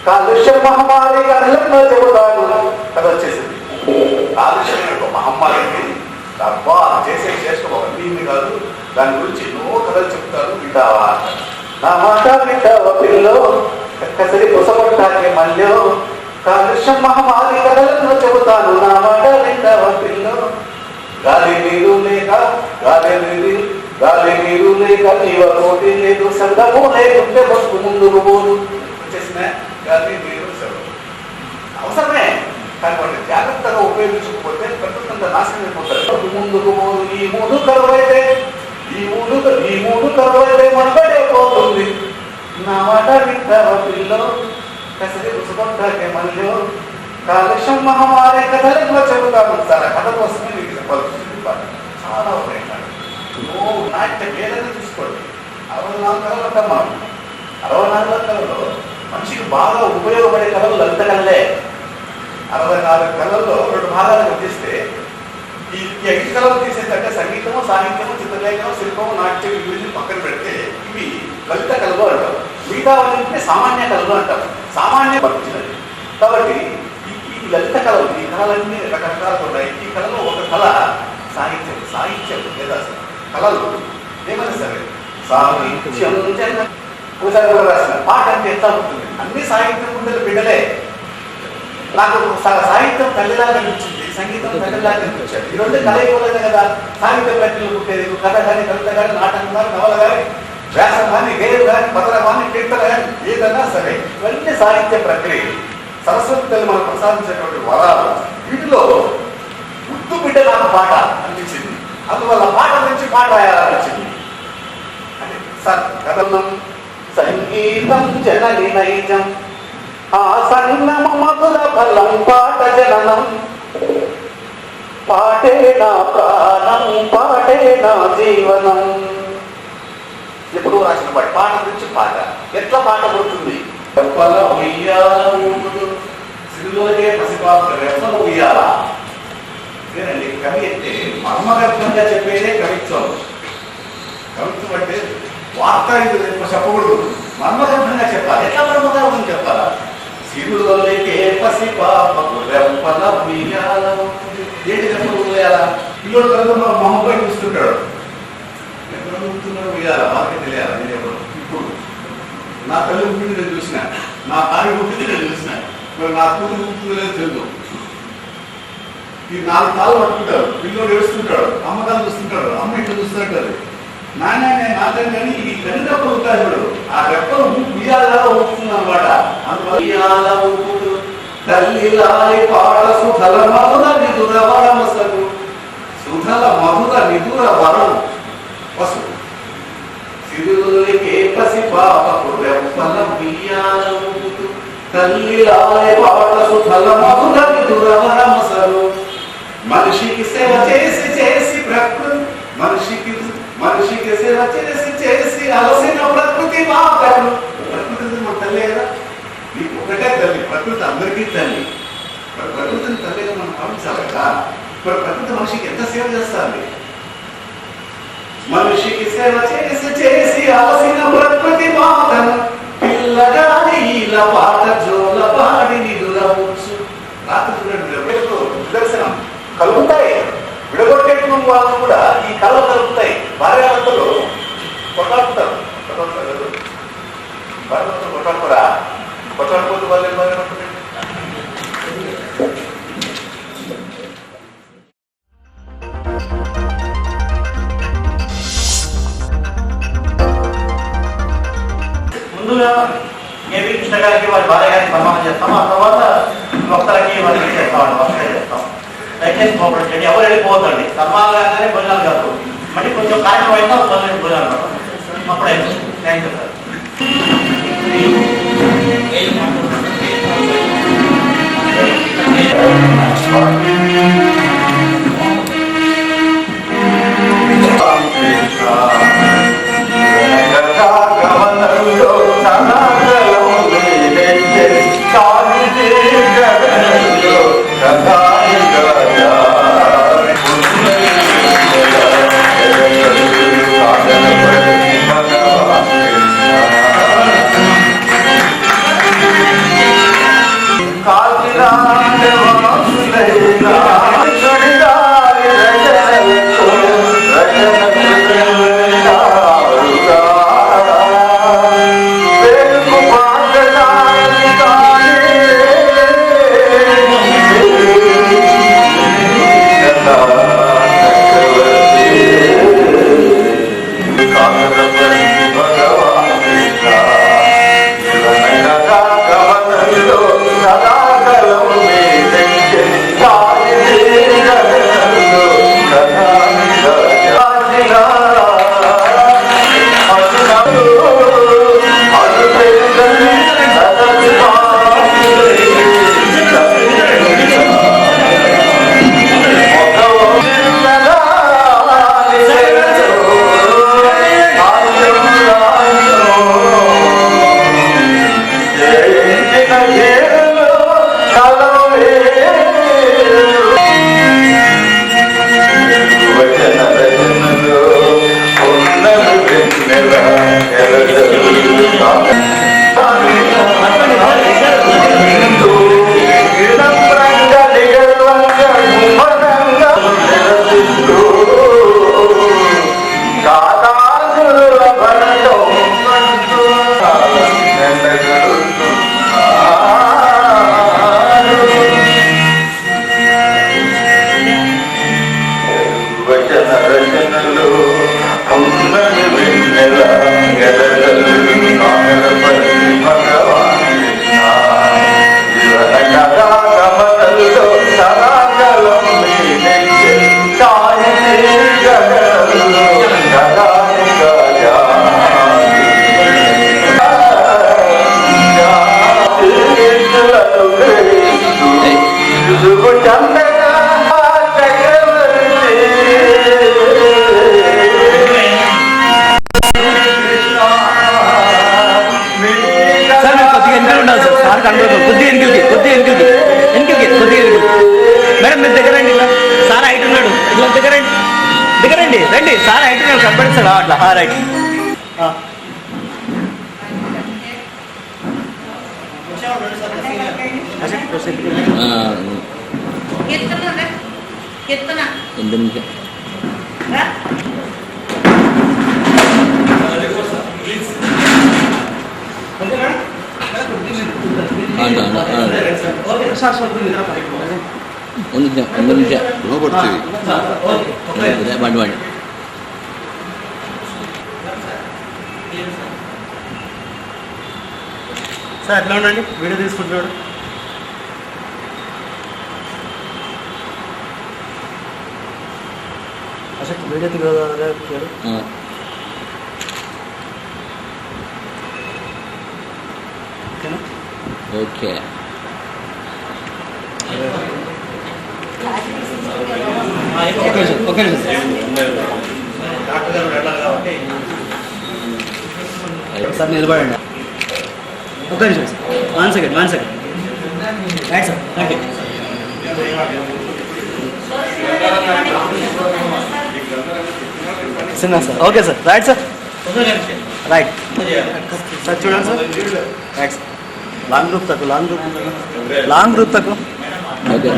కాలుష్యం మహమ్మారి కథలో చెబుతాను. కథ వచ్చేసింది. కాలుష్యం ఒక మహమ్మారికి అబ్బా చేసే చేష్టం అవన్నీ కాదు, దాని గురించి ఎన్నో కథలు చెప్తారు, వింటావా? నా మాట వింటావా పిల్లో సరి పుసపట్టాకే మళ్ళీ కాలుష్యం మహమ్మారి కథలో చెబుతాను. నా మాట వింటావా పిల్లో గాలి నీరు లేక జీవకోటి లేదు, సంగము లేకుంటే బతుకు ముందుకు పోదు. వచ్చేసిన గాలి నీరు అవసరమే, కానీ వాటిని జాగ్రత్తగా ఉపయోగించకపోతే ప్రకృతి నాశనం అయిపోతారు. ముందుకు పోదు. ఈ మూడు కరువైతే మనబడే పోతుంది. నా మాట వింటావా పిల్లో కసరి రుసుకుంటాకే మళ్ళీ కాలుష్యం మహమ్మారి కథలో చెబుతాను. చాలా కథ కోసమే మీకు చెప్పాల్సింది. చాలా ఉన్నాయి. నాట్యం ఏదైనా తీసుకోండి, 64 కళలు అంటాం మనం. 64 కళలో మనిషికి బాగా ఉపయోగపడే కళలు లలిత కళలే. 64 కళల్లో 2 భాగాలు గుర్తిస్తే ఈ 5 కళలు తీసేటంటే సంగీతము, సాహిత్యము, చిత్రలేఖనం, శిల్పము, నాట్యం ఇవి పక్కన పెడితే ఇవి లలిత కళలు అంటారు. మిగతా వాళ్ళంటే సామాన్య కళలు అంటారు. సామాన్య పంపించినది. కాబట్టి ఈ లలిత కళలు, ఈ కళలన్నీ రకరకాలు ఉన్నాయి. ఈ కళలో ఒక కళ సాహిత్యం లేదా కళలు ఏమైనా సరే సాహిత్యం. ఒకసారి రాసిన పాట అంటే ఎంత ఉంటుంది, అన్ని సాహిత్యం ఉండేది బిడ్డలే. నాకు సాహిత్యం తల్లిలాగా అనిపించింది, సంగీతం తల్లిలాగా అనిపించాడు. ఈ రెండు కలయిపోలేదు కదా. సాహిత్యం ప్రక్రియలు పుట్టేది కథ కానీ, కవిత కానీ, నాటకం కానీ, నవల కానీ, వ్యాసం కానీ, గేయం కానీ, పదల కానీ, కీర్తన కానీ, ఏదన్నా సరే ఇవన్నీ సాహిత్య ప్రక్రియ. సరస్వతి తల్లి మనం ప్రసాదించేటువంటి వరాలు. వీటిలో ముద్దు బిడ్డ నాకు పాట అనిపించింది. అందువల్ల పాట నుంచి పాట రాయాలనిపించింది. సంగీతం జనని నైజం ఆ సంగమ మధుర ఫలం పాట జననం. పాటే నా ప్రాణం, పాటే నా జీవనం. ఎప్పుడు రాసిన పాట నుంచి పాట ఎట్లా పాట పడుతుంది? సిరిలోనే పసిపాత్ర రెప్పలు ఉయ్యాల. ఇదేనండి కవి అంటే మర్మగర్భంగా చెప్పేదే కవిత్వం. కవిత్వం అంటే వార్త చెప్పకూడదు, మర్మగర్భంగా చెప్పాలి. ఎట్లా మర్మగర్భం చెప్పాలా? సిరులోనే పసిపాపకు రెప్పల ఉయ్యాల. ఏంటి రెప్పలు ఉయ్యాల? పిల్లలు కనుక మొహంపై చూస్తుంటాడు, ఎక్కడ ఊపుతున్నాడు ఉయ్యాల వాళ్ళకి తెలియాలి. నేను ఎప్పుడు ఇప్పుడు నా తల్లి ఊపింది నేను చూసిన, నా భార్య ఊపింది నేను చూసిన, మరి నా కూతురు ఊపుతుందో లేదో తెలుసు. ఈ 4 తాళ్ళు పట్టుకుంటారు, పిల్లలు ఏడుస్తుంటాడు, అమ్మకాలు చూస్తుంటాడు, అమ్మ ఇట్లా చూస్తుంటారు. నాన్న నాటం కానీ ఈ రెప్పలు ఉంటాయి చూడు, ఆ రెప్పలు ఉయ్యాలా ఊపుతుంది అనమాట. అందువల్ల ఊపుతూ తల్లి లాలి పాట సుధల మధుర నిధుర వరమసలు. సుధల మధుర నిధుర వరం వసు. సిరులకే పసి పాపకు రెప్పల ఉయ్యాల ఊపుతూ తల్లి లాలి పాట సుధల మధుర నిధుర వరమసలు. మనిషికి సేవ చేసి చేసి ప్రకృతి, మనిషికి సేవ చేసి చేసి అలసిన ప్రకృతి మాటలు. ప్రకృతి మన తల్లి కదా, నీకు ఒకటే తల్లి, ప్రకృతి అందరికీ తల్లి. ప్రకృతిని తల్లిగా మనం భావించాలి కదా. ఇప్పుడు ప్రకృతి మనిషికి ఎంత సేవ చేస్తుంది? మనిషికి సేవ చేసి చేసి అలసిన ప్రకృతి మాటలు. పిల్లగాని ఇలా పాట జోల పాడి నిదురవచ్చు. రాత్రి చూడండి నిదర్శనం కలుగుతాయి. విడగొట్టేటువంటి వాళ్ళు కూడా ఈ కళలు కలుగుతాయి. భార్యాభర్తలు కొట్లాడుతారు, భార్యాభర్తలు కొట్లాడుకోదు వాళ్ళు భార్యాభర్తలు. ముందుగా కేవీ కృష్ణ గారికి వారి భార్య గారికి సన్మానం చేస్తాము. ఆ తర్వాత భక్తులకి వారికి చేస్తామండి, భక్తులే చేస్తాం. దయచేసి కోపరేట్ చేయండి, ఎవరు వెళ్ళిపోవద్దండి. సన్మానం కాగానే భోజనాలు కాదు, మళ్ళీ కొంచెం కార్యక్రమం అయితే భోజనాలు అప్పుడే. Thank you sir. మేడం మీరు దగ్గరండి, సార్ హైట్ ఉన్నాడు, ఇలా దగ్గరండి, దగ్గరండి, రండి. సార్ హైట్ ఉన్నాడు, కనపడిస్తాడు అట్లా. రైట్. ಒಂದು ನಿಮಿಷ ಕೊಡ್ತೀವಿ ಬಂಡು ಬಂಡು సార్ ఎట్లా ఉండండి, వీడియో తీసుకుంటున్నాడు. అసలు వీడియో తీయడు. ఓకే ఓకే డాక్టర్ గారు వెళ్ళాలి కాబట్టి సార్ నిలబడండి. ఒక్క నిమిషం sir, 1 second right sir. Thank you. సిన్నా sir. Okay sir, right sir, right sir. చూడండి sir, right sir. Long group తక్కువ, లాంగ్ గ్రూప్ తక్కువ. ఓకే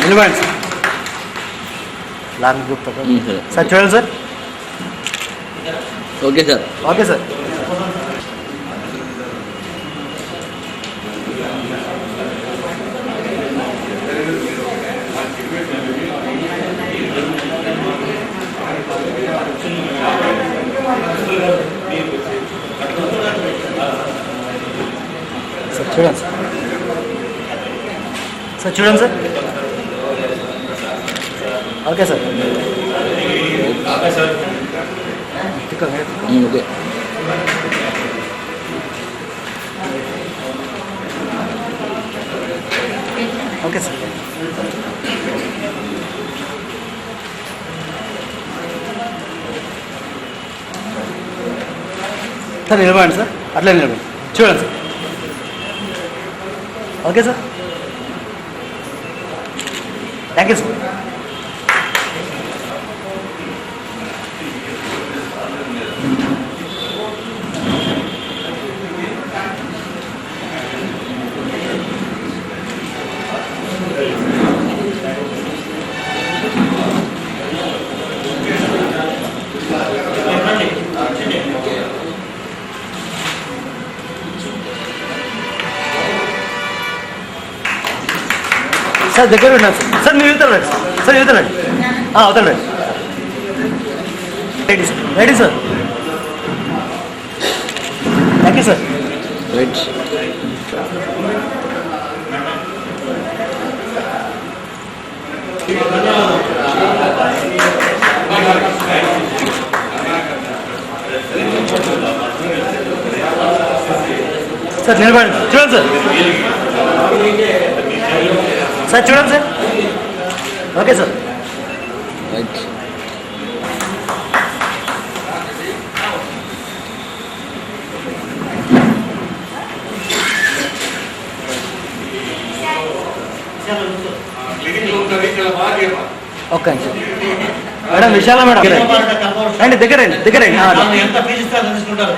నిలబడండి సార్. లాంగ్ గ్రూప్ తప్ప సరే సార్ చూడండి sir. Okay sir. Okay sir. Sir చూడండి సార్. సార్ చూడండి sir. Okay sir. Okay. Okay sir. Sir నిలబడండి సార్, అట్లే నిలబడండి. చూడండి sir. Okay sir. Thank you sir. Sir దగ్గర ఉన్నాను సార్. సార్ మీరు వెళ్తారు రండి సార్, వెళ్తారండి. అవుతాడు రండి. Ready sir, ready sir. Thank you sir. Right. Sir నిలబడండి. చూడండి సార్. సార్ చూడండి sir. Okay sir. Right. Okay madam, Vishala madam రండి, దగ్గర రండి, దగ్గర రండి. ఎంత ఫీజు ఇస్తే అంత తీసుకుంటారు.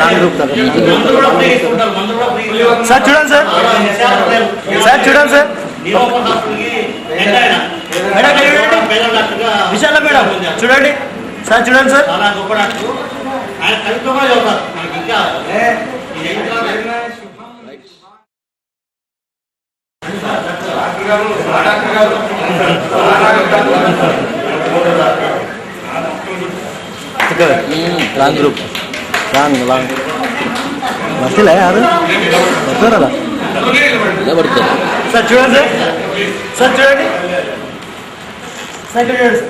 Long group sir. మందులు కూడా ఫ్రీ ఇస్తుంటారు, మందులు కూడా ఫ్రీ ఇస్తారు. సార్ చూడండి సార్. సార్ చూడండి సార్. నీలోపల డాక్టర్కి ఎంతైనా మేడం చూడండి. పేద డాక్టర్గా విశాల మేడం చూడండి. సార్ చూడండి సార్. చాలా గొప్ప డాక్టర్. ఆయన కవిత్వంగా చదువుతారు. మనకి ఇంకా ఇది ఏం కాదు. Long group. లాಂಗ್ ಬರ್ತಿಲ್ಲ ಯಾರು ಬರ್ತಾರಲ್ಲ. ಎಲ್ಲ ಬರ್ತಾರೆ. ಸರ್ చూడండి సార్. సార్ చూడండి. సార్ చూడండి సార్.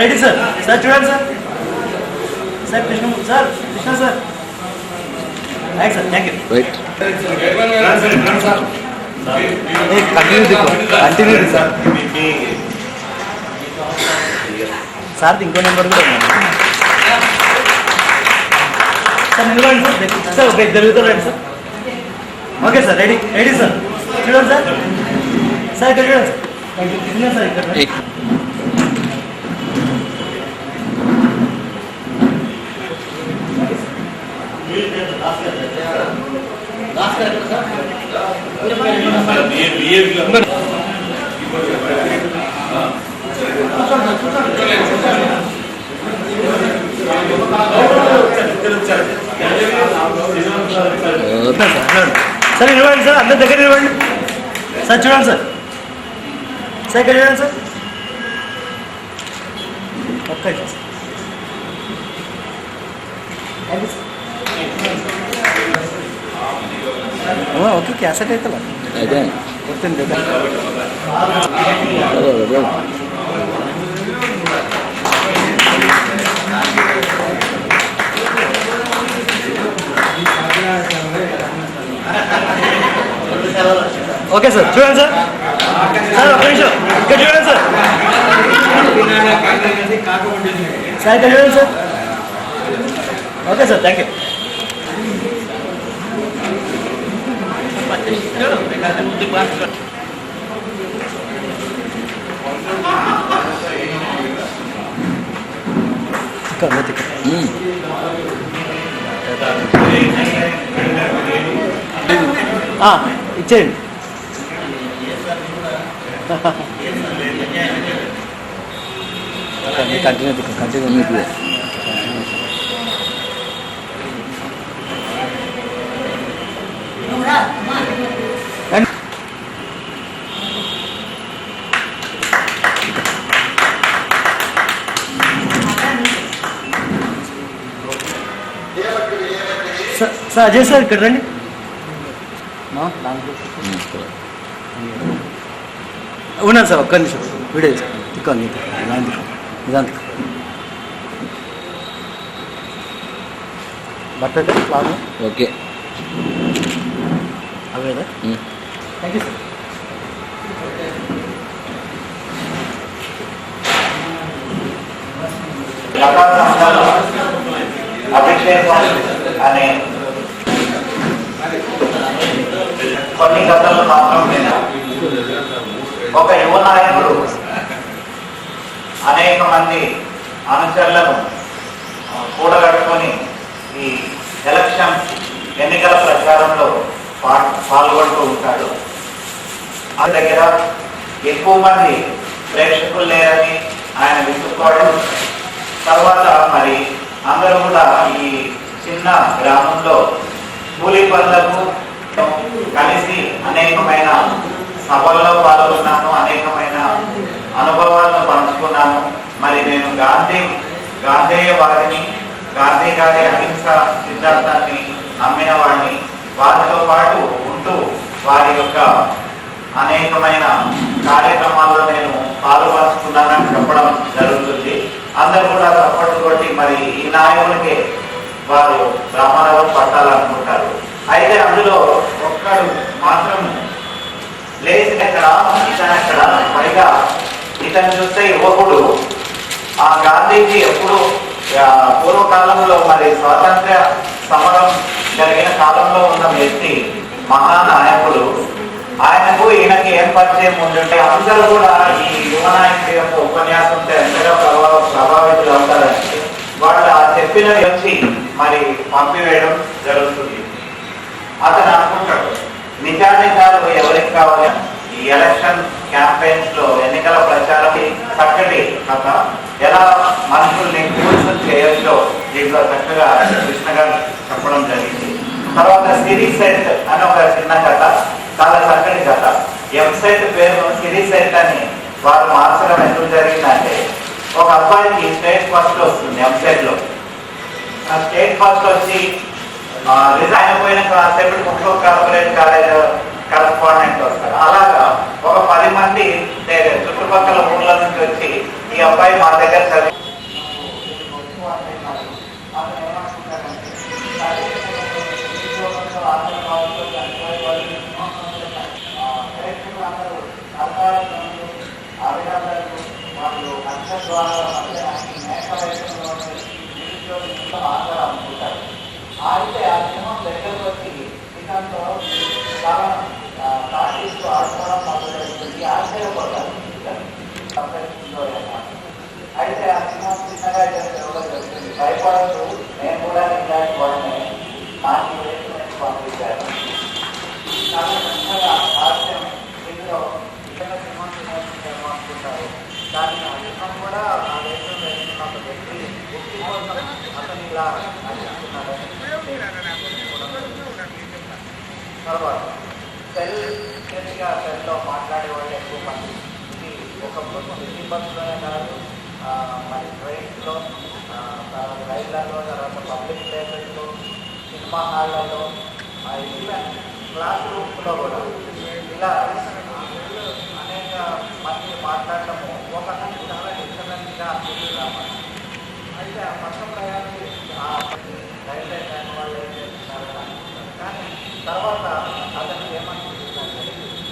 Ready sir. సార్ చూడండి sir. Sir Krishna sir. Krishna sir. Right sir. Thank you. Right. Continue sir. Sir ఇంకో నెంబర్ కూడా ఉంది సార్. నిలబడండి సార్. సార్ ఒక ఇద్దరు రండి sir. Okay sir. Ready ready sir. చూడండి సార్. సార్ ఇక్కడ చూడండి సార్. సార్ ఇక్కడ సార్ నిలబడండి సార్. అందరి దగ్గర నిలబడండి సార్. చూడండి సార్. సార్ ఇక్కడ చూడండి సార్. ఓకే ఓకే క్యాసెట్ అయితే అదే గుర్తుంది. Okay sir. చూడండి సార్. సార్ ఒక నిమిషం ఇక్కడ చూడండి సార్. సార్ ఇక్కడ చూడండి sir. Okay sir. Thank you. ఇచ్చేయండి. కంటిన్యూ సార్ అజయ్ సార్ ఇక్కడ రండి. ఉన్నాను సార్, ఒక్క నిమిషం వీడియో తిక్కండి. ఇదాంతి బట్టట ప్లాన్ ఓకే. అవేదా? Thank you sir. లతా సంఘాలు అభిషేకం అనే కొన్ని కథలు మాత్రం విన్నా. ఒక యువ నాయకుడు అనేక మంది అనుచరులను కూడగట్టుకొని ఈ ఎలక్షన్ ఎన్నికల ప్రచారంలో పాల్గొంటూ ఉంటాడు. ఆ దగ్గర ఎక్కువ మంది ప్రేక్షకులు లేరని ఆయన విసుక్కోవడం. తర్వాత మరి అందరూ కూడా ఈ చిన్న గ్రామంలో కూలీ పనులకు కలిసి అనేకమైన సభల్లో పాల్గొన్నాను, అనేకమైన అనుభవాలను పంచుకున్నాను. మరి నేను గాంధేయవాదిని, గాంధీ గారి అహింస సిద్ధాంతాన్ని నమ్మిన వాడిని. వారితో పాటు ఉంటూ వారి యొక్క అనేకమైన కార్యక్రమాల్లో నేను పాల్గొంటున్నానని చెప్పడం జరుగుతుంది. అందరూ కూడా తప్పటి మరి ఈ నాయకులకి వారు బ్రహ్మరథం పట్టాలనుకుంటారు. అయితే అందులో ఒక్కడు మాత్రం లేచి ఎక్కడ ఇతనెక్కడ, పైగా ఇతను చూస్తే యువకుడు. ఆ గాంధీజీ ఎప్పుడు పూర్వకాలంలో మరి స్వాతంత్ర్య సమరం జరిగిన కాలంలో ఉన్న వ్యక్తి, మహానాయకుడు. ఆయనకు ఈయనకి ఏం పరిచయం ఉంటుంటే అందరూ కూడా ఈ యువ నాయకుడి యొక్క ఉపన్యాసంతో ఎంతగా ప్రభావితులు అవుతారంటే వాళ్ళు ఆ చెప్పినవి వచ్చి మరి పంపివేయడం జరుగుతుంది. అతను అనుకుంటాడు నిజానిజాలు ఎవరికి కావాలి. ఈ ఎలక్షన్ క్యాంపెయిన్స్ లో, ఎన్నికల ప్రచారం చక్కటి కథ, ఎలా మనుషుల్ని ఇన్ఫ్లుయెన్స్ చేయొచ్చో దీంట్లో చక్కగా కృష్ణ గారు చెప్పడం జరిగింది. తర్వాత సిరీసెట్ అని ఒక చిన్న కథ, చాలా చక్కటి కథ. ఎంసెట్ పేరు సిరీసెట్ అని వారు మార్చడం ఎందుకు జరిగిందంటే, ఒక అబ్బాయికి స్టేట్ ఫస్ట్ వస్తుంది ఎంసెట్ లో. స్టేట్ ఫస్ట్ వచ్చి రిజైన్ అయిపోయిన కాసేపు ముఖ్య కార్పొరేట్ కాలేజ్ కరస్పాండెంట్ వస్తారు. అలాగా ఒక 10 మంది చుట్టుపక్కల ఊర్ల నుంచి వచ్చి ఈ అబ్బాయి మా దగ్గర చదివి అయితే ఆ సినిమా దగ్గరకు వచ్చి ఇతనితో చాలా పార్టీస్తూ ఆడుకోవడం మొదలవుతుంది. ఆశ్చర్యపోతారు అయితే ఆ సినిమా చిన్నగా జరుగుతుంది. భయపడద్దు, నేను కూడా ఇలాంటి వాడిని నాకు వేసుకుని పంపించాను. చాలా చక్కగా హాస్యం ఇందులో ఇతర సినిమా అనుకుంటారు. కానీ ఆ సినిమా కూడా ఆ దేశంలో వేసుకున్న వ్యక్తి ముక్తి కోసం అతను ఇలా నడుస్తున్నాడని. తర్వాత సెల్లో మాట్లాడే వాళ్ళు ఎక్కువ మంది. ఇది ఒక సిటీ బస్సులోనే కాదు, మరి ట్రైన్స్లో, రైళ్లలో, తర్వాత పబ్లిక్ ప్లేసెస్లో, సినిమా హాళ్లలో, ఈవెన్ క్లాస్ రూమ్స్లో కూడా ఇలా అనేక మంది మాట్లాడటము ఒక చాలా డిస్టర్బెన్స్గా అనిపిస్తున్నాము. అయితే ఆ పక్క ప్రయాణం రైల్వే ట్రైన్ వాళ్ళు ఏం చేస్తున్నారు అనుకుంటారు. కానీ తర్వాత అతనికి ఏమనిపిస్తుందంటే,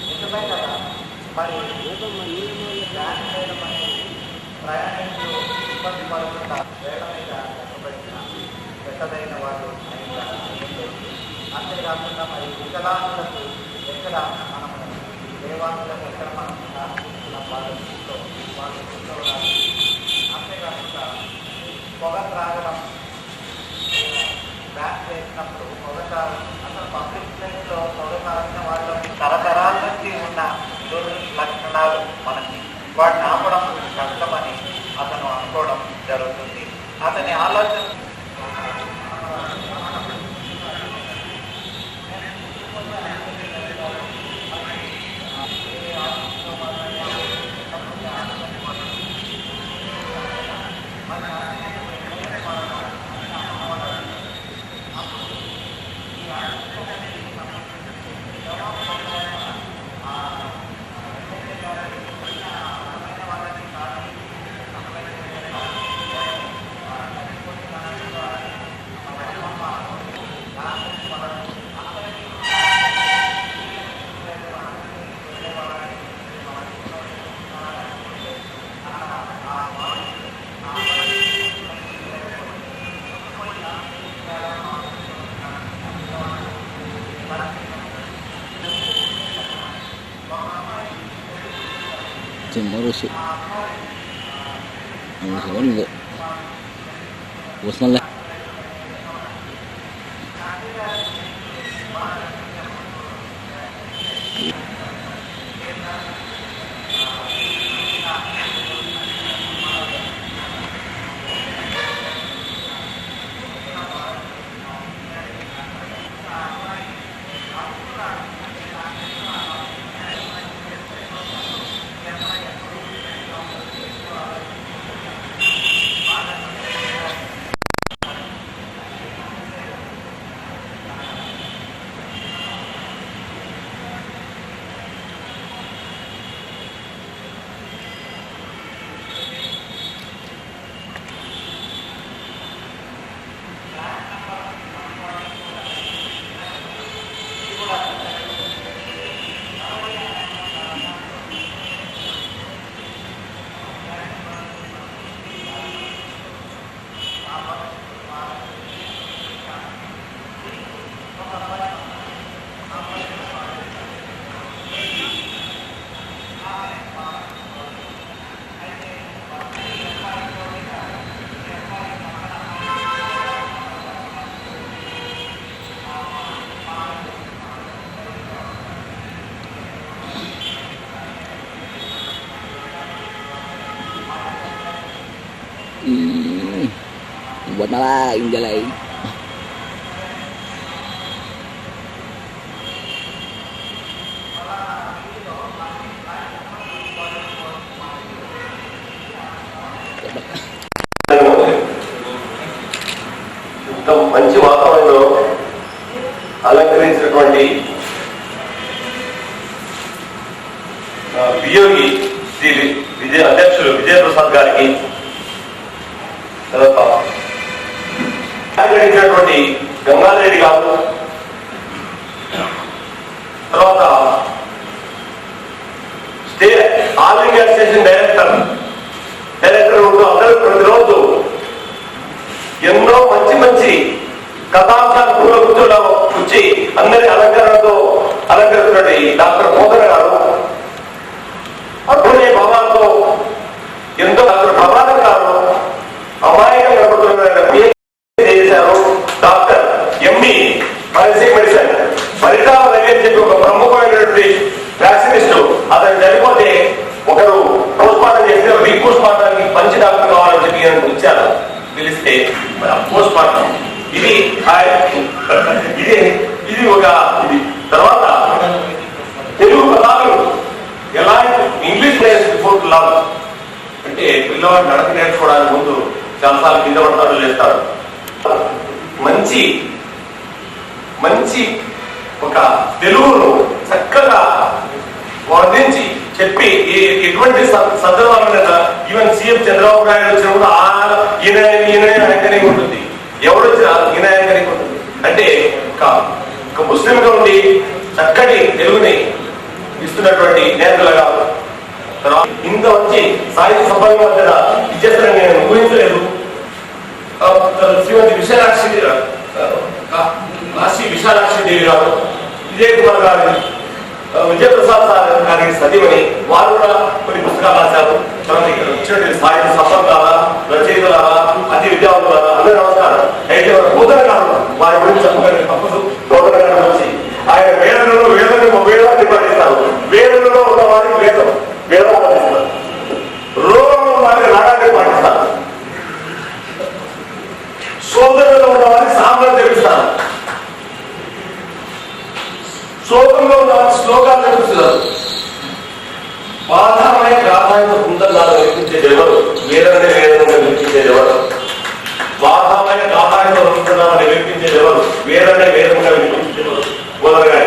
నిజమే కదా, మరి ల్యాండ్ చేయడం అనేది ప్రయాణికులు ఇబ్బంది పడకుండా వేళ మీద పెట్టిన పెద్దదైన వాళ్ళు అయినా. అంతేకాకుండా మరి వికలాంగులకు ఎక్కడ మనము దేవాంగులకు ఎక్కడ మనం సాధించుకున్న వాళ్ళతో వాళ్ళు కూర్చోవాలి. అంతేకాకుండా పొగ త్రాగడం, బ్యాన్ చేసినప్పుడు పొగ అసలు పబ్లిక్ ప్లేస్లో పొగ తాగిన Cemoroso. Vamos a verlo. Wasn't buat malah indah lagi. ఇంత మంచి వాతావరణంలో అలంకరించినటువంటి బియోగి శ్రీ అధ్యక్షులు విజయప్రసాద్ గారికి, తర్వాత అలంకరించినటువంటి గంగారెడ్డి గారు, తర్వాత state all India station director ఉంటూ అందరూ ప్రతిరోజు ఎన్నో మంచి మంచి కథాంశాలు పూల గుర్తుల్లో కూర్చి అందరి అలంకరణతో అలంకరిస్తున్నటువంటి డాక్టర్ మోదన్ గారు, అప్పుడే భావాలతో ఎంతో డాక్టర్ ప్రభాకర్ గారు అమాయకంగా కనబడుతున్న చేశారు. డాక్టర్ ఎండి ఫారెన్సిక్ మెడిసిన్ పరిటాల రవి అని చెప్పి ఒక ప్రముఖమైనటువంటి వ్యాక్సినిస్ట్, అతను చనిపోతే ఒకరు పోస్ట్ మార్టం చేస్తే రీ పోస్ట్ మార్టానికి మంచి డాక్టర్ కావాలని చెప్పి ఇచ్చారు. పిలిస్తే పోస్ట్ మార్టం ఇది ఇది ఒక ఇది. తర్వాత తెలుగు పదాలు ఎలా ఇంగ్లీష్ బిఫోర్ లవ్ అంటే పిల్లవాడు నడక నేర్చుకోవడానికి ముందు చాలాసార్లు కింద పడతాడు, లేస్తాడు. మంచి మంచి ఒక తెలుగును చక్కగా వర్ణించి చెప్పి ఎటువంటి సందర్భాలు ఈవెన్ సీఎం చంద్రబాబు నాయుడు వచ్చినప్పుడు ఈయన యాంకరింగ్ ఉంటుంది, ఎవరు వచ్చినా ఈయన యాంకరింగ్ ఉంటుంది. అంటే ఒక ముస్లింగా ఉండి చక్కటి తెలుగుని ఇస్తున్నటువంటి నేతలుగా ఇంత వచ్చి సాహిత్య సంబంధం మధ్య ఇచ్చేస్తారని నేను ఊహించలేదు. శ్రీమతి విశాలాక్షి దేవి గారు, విజయ్ కుమార్ గారు, విజయప్రసాద్ సార్ గారికి సతీమణి, వారు కూడా కొన్ని పుస్తకాలు రాశారు. ఇచ్చినటువంటి సాహిత్య సంబంధాలా, రచయితలారా, అతి విద్యావంతులారా అందరూ నమస్కారం. అయితే బోధన గారు వారి గురించి చెప్పగానే తప్పదు. బోధన గారు వచ్చి ఆయన వేదాన్ని పాటిస్తారు. వేదంలో ఉన్న వారికి వేదం పాటిస్తారు, రోగంలో ఉన్న వారికి రాగాన్ని పాటిస్తారు, సోదరులో ఉన్న వారికి సామ్రాజ్యం తెప్పిస్తారు, శోకంలో ఉన్న వారికి శ్లోకాలు తెప్పిస్తున్నారు. బాధామయ గాథాయుత బృందాలు వినిపించేది ఎవరు? వేదనే వేదంగా వినిపించేది ఎవరు? బాధామయ గాథాయుత బృందాలు వినిపించేది ఎవరు? వేదనే వేదంగా వినిపించేది ఎవరు? బోధనగా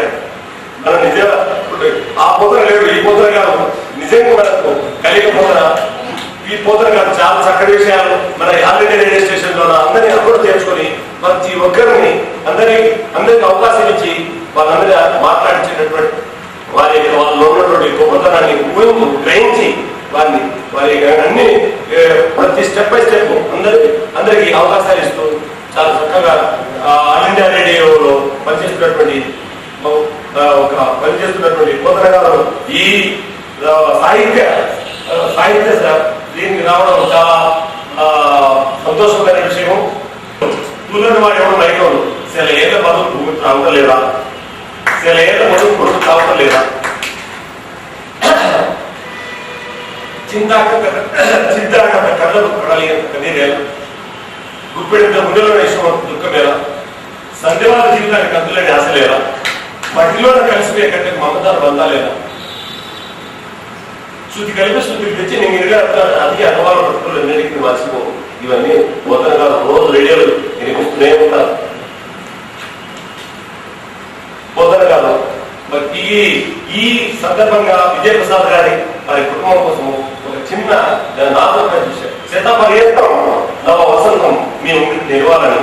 మన నిజంగా ఆ పోతన లేడు, ఈ పోతన గారు నిజంగా మనకు కలిగి పోతన. ఈ పోతన గారు చాలా చక్కటి విషయాలు మన ఆల్రెడీ రేడియో స్టేషన్ లో అందరినీ అప్లోడ్ చేసుకుని ప్రతి ఒక్కరిని అందరికి అవకాశం ఇచ్చి వాళ్ళందరూ మాట్లాడించేటటువంటి వాళ్ళలో ఉన్నటువంటి గొప్పతనాన్ని గ్రహించి వారి అన్ని ప్రతి స్టెప్ బై స్టెప్ అందరికి అవకాశాలు ఇస్తూ చాలా చక్కగా ఆల్ ఇండియా రేడియోలో పనిచేస్తున్నటువంటి పోతన గారు ఈ సాహిత్య సాహిత్య దీనికి రావడం చాలా సంతోషమైన విషయం. తూలని వాడు ఎవరు రైతు చిల ఏళ్ళ బదులు భూమి తాగుతలేదా, చిల ఏళ్ళ బదులు కొడుకు తాగుతలేదా, చింతాక కళ్ళకు పడాలి కన్నీరేలా, గుప్పెడిన గుండెలో ఇష్టం దుఃఖమేలా, సంధ్యవాద జీవితానికి అందులేని ఆశ లేదా, మట్టిలో కలిసిపోయే కంటే మమతాలు బంధాలేదా, శృతి కలిపి శృతికి తెచ్చి నేను ఇదిగా అతికి అనుభవాలు పట్టుకుని రెండింటికి మర్చిపో. ఇవన్నీ పోతన కాదు, రోజు రేడియోలు వినిపిస్తూనే ఉంటారు. పోతన కాదు. ఈ సందర్భంగా విజయప్రసాద్ గారి వారి కుటుంబం కోసం ఒక చిన్న నాతో శతపర్యంతం నవ వసంతం మీ ఇంటికి నిలవాలని,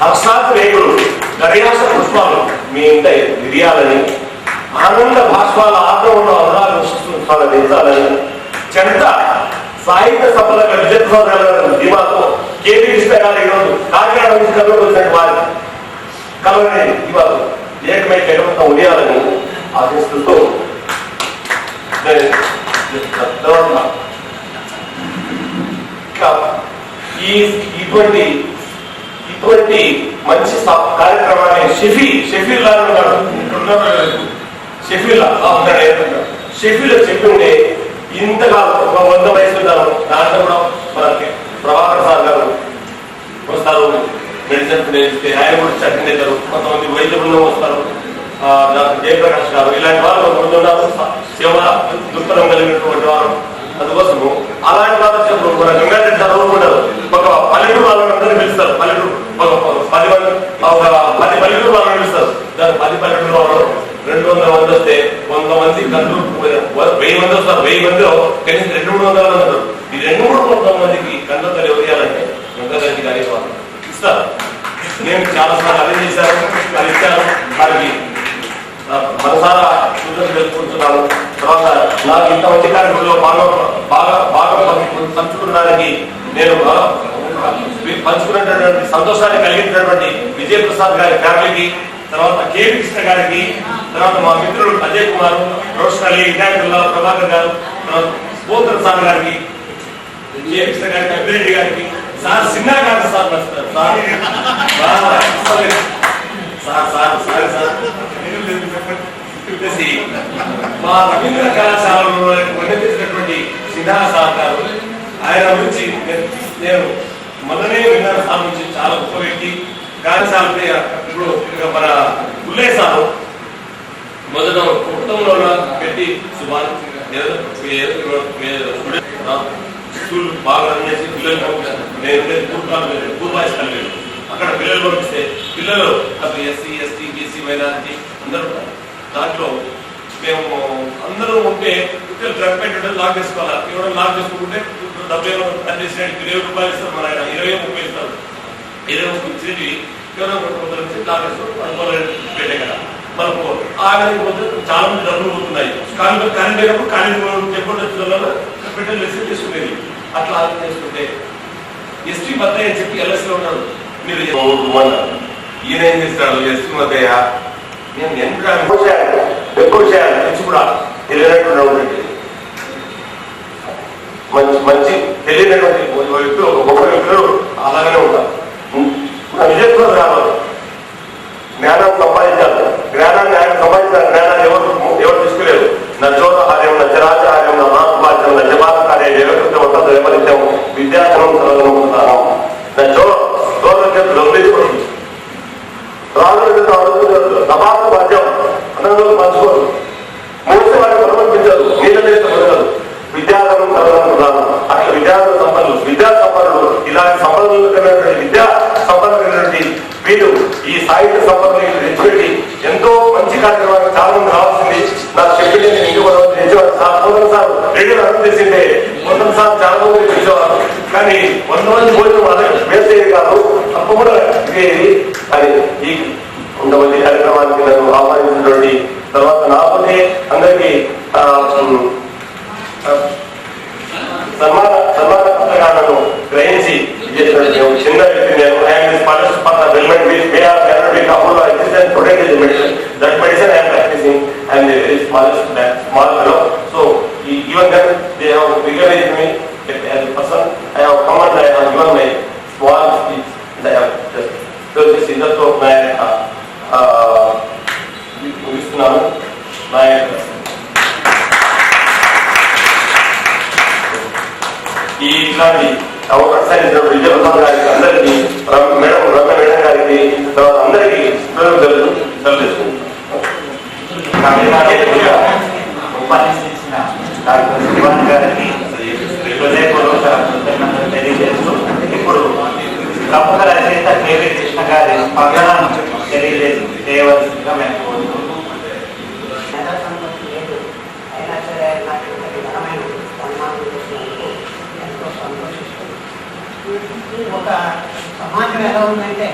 హర్షాత్ రేకులు గరియాస పుష్పాలు మీ ఇంట విరియాలని, ఆనంద భాష్పాల ఆత్మలో అనురాగ సాధించాలని, చెంత సాహిత్య సభలకు విజయప్రసాద్ గారి దిమాతో కేపీ కృష్ణ గారు ఈరోజు కాకినాడ నుంచి కలవకు వచ్చిన వారి కలవని దిమాతో ఏకమై కేవలం ఉదయాలని ఆశిస్తూ ఇటువంటి మంచి కార్యక్రమాన్ని షెఫీల్ చెప్పిండే ఇంతగా ఒక 100 వయసు దాంట్లో కూడా మనకి ప్రభాకర్ సార్ గారు వస్తారు, మెడిసిన్ నేర్పితే ఆయన కూడా చట్నీ అవుతారు, కొంతమంది వైద్య బృందం వస్తారు, డాక్టర్ జయప్రకాష్ గారు ఇలాంటి వాళ్ళు కొంతమంది ఉన్నారు, సేవ దృక్పథం కలిగినటువంటి వారు. అందుకోసము అలాంటి వాళ్ళు చెప్పు మన గంగారెడ్డి సార్ ఉండరు, ఒక పల్లెటూరు వాళ్ళందరినీ పిలుస్తారు, పల్లెటూరు ఒక 10 మంది ఒక 10 పల్లెటూరు వాళ్ళని పిలుస్తారు. దాని 10 పల్లెటూరు వాళ్ళు 200 మంది వస్తే 100 మంది కంట్రోల్ 1000 మంది వస్తారు, 1000 మందిలో కనీసం 200-300 మంది ఉంటారు. ఈ 200-300 మందికి కంట్రోల్ ఎవరియాలంటే గంగారెడ్డి గారి వాళ్ళు ఇస్తారు. నేను చాలా సార్లు అదే చేశాను, అది ఇచ్చాను, వారికి మనసారా సూచన తెలుసుకుంటున్నాను. తర్వాత నాకు ఇంత మంచి కార్యక్రమంలో బాగా పంచుకున్నదానికి నేను పంచుకున్నటువంటి సంతోషాన్ని కలిగించినటువంటి విజయప్రసాద్ గారి ఫ్యామిలీకి, తర్వాత కేపీ కృష్ణ గారికి, తర్వాత మా మిత్రులు అజయ్ కుమార్, రోషన్ అలీ, ఇనాయతుల్లా, ప్రభాకర్ గారు, పోతన్ సార్ గారికి, కేపీ కృష్ణ గారికి, అభిరెడ్డి గారికి, సార్ సిన్నా గారు సార్ నచ్చుతారు మా రవీంద్ర కళాశాలలో పండించినటువంటి సిద్ధా సార్ గారు, ఆయన గురించి నేను మొదలనే విన్నాను. సార్ నుంచి చాలా గొప్ప వ్యక్తి. కళాశాల ఇప్పుడు మన గుల్లే సారు మొదట కుటుంబంలో పెట్టి సుమారు స్కూల్ బాగా రన్ చేసి పిల్లలు నేను పూర్వాయిస్ కలిగాను. అక్కడ పిల్లలు పంపిస్తే పిల్లలు అసలు ఎస్సీ, ఎస్టీ, బీసీ, మైనారిటీ అందరూ ఉంటారు. దాంట్లో మేము అందరూ ఉంటే డ్రగ్ పెట్టడం లాక్ చేసుకోవాలి. ఇవ్వడం లాక్ చేసుకుంటే 70 కండిషన్ 20 రూపాయలు ఇస్తారు, మన 20-30 ఇస్తారు. 20-30 ఇచ్చేది ఎవరో కొందరు లాక్ చేసుకోవడం అనుకోవాలి పెట్టే కదా. మనకు ఆగడానికి పోతే చాలా మంది డబ్బులు పోతున్నాయి. కరెంట్ అయినప్పుడు కరెంట్ చెప్పడం పెట్టెలు వేసి తీసుకునేది. అట్లా ఆలోచన చేసుకుంటే ఎస్టీ మద్దయ్య అని చెప్పి ఎల్ఎస్లో ఉన్నాడు. మీరు ఈయన ఏం చేస్తాడు ఎస్టీ మద్దయ్య, నేను ఎక్కువ చేయాలి తెచ్చి కూడా తెలియనటువంటి మంచి తెలియనటువంటి వ్యక్తులు, ఒక గొప్ప వ్యక్తులు అలాగనే ఉంటారు. విజయపూర్ రావాలి, జ్ఞానం సంపాదించాలి, జ్ఞానాన్ని ఆయన సంపాదించాలి. జ్ఞానాన్ని ఎవరు తీసుకులేదు. నచ్చోదహార్యం, నచ్చరాచార్యం, నమాత్మాచం, నజమాత్కార్యం, జగత్తం విపరీతం, విద్యాధనం సర్వముతానం, నచ్చోదొందించుకోండి రాజు నమాత భాగ్యం అందరూ పంచుకోరు, మూసి వారిని సమర్పించదు, నీళ్ళ సమర్పించదు, విద్యాధనం సర్వముతానం. అట్లా విద్యాధన సంపన్నులు, విద్యా సంపన్నులు, ఇలాంటి సంపన్నులు కలిగినటువంటి విద్యా సంపన్నులు కలిగినటువంటి వీళ్ళు ఈ సాహిత్య సంపన్నులు తెచ్చిపెట్టి ఎంతో మంచి కార్యక్రమానికి చాలా మంది రావాల్సింది. నాకు చెప్పింది నేను ఇంటి తెచ్చేవాడు సార్. కొంతసారి రేడియో రన్ చేసిందే, కొంతసారి చాలా మంది తెచ్చేవారు. కానీ 100 మంది భోజనం అదే వేస్ట్ అయ్యేది కాదు, తప్పకుండా ఇదేది అని ఈ కొంతమంది కార్యక్రమానికి నన్ను ఆహ్వానించినటువంటి తర్వాత నాతోనే అందరికీ సన్మానను గ్రహించి చిన్న వ్యక్తి నేను that medicine I am practicing and very small fellow. So even then they నాయకులు. ఈ ఇట్లాంటి అవకాశాన్ని ఇచ్చినప్పుడు విజయప్రసాద్ గారికి అందరికీ మేడం రమ్య మేడం గారికి తర్వాత అందరికీ తెలుసుకుంటాం. ఉపన్యసించిన డాక్టర్ శివన్ గారికి హృదయపూర్వక కృతజ్ఞతలు తెలియజేస్తూ ఇప్పుడు ప్రముఖ రచయిత కేవీ కృష్ణ గారి స్పందనను తెలియజేయవలసిందిగా మేము కోరుతున్నాం. అయినా సరే నాకు ఘనమైన సన్మానం చేసినందుకు ఎంతో సంతోషిస్తుంది. ఒక సమాజం ఎలా ఉందంటే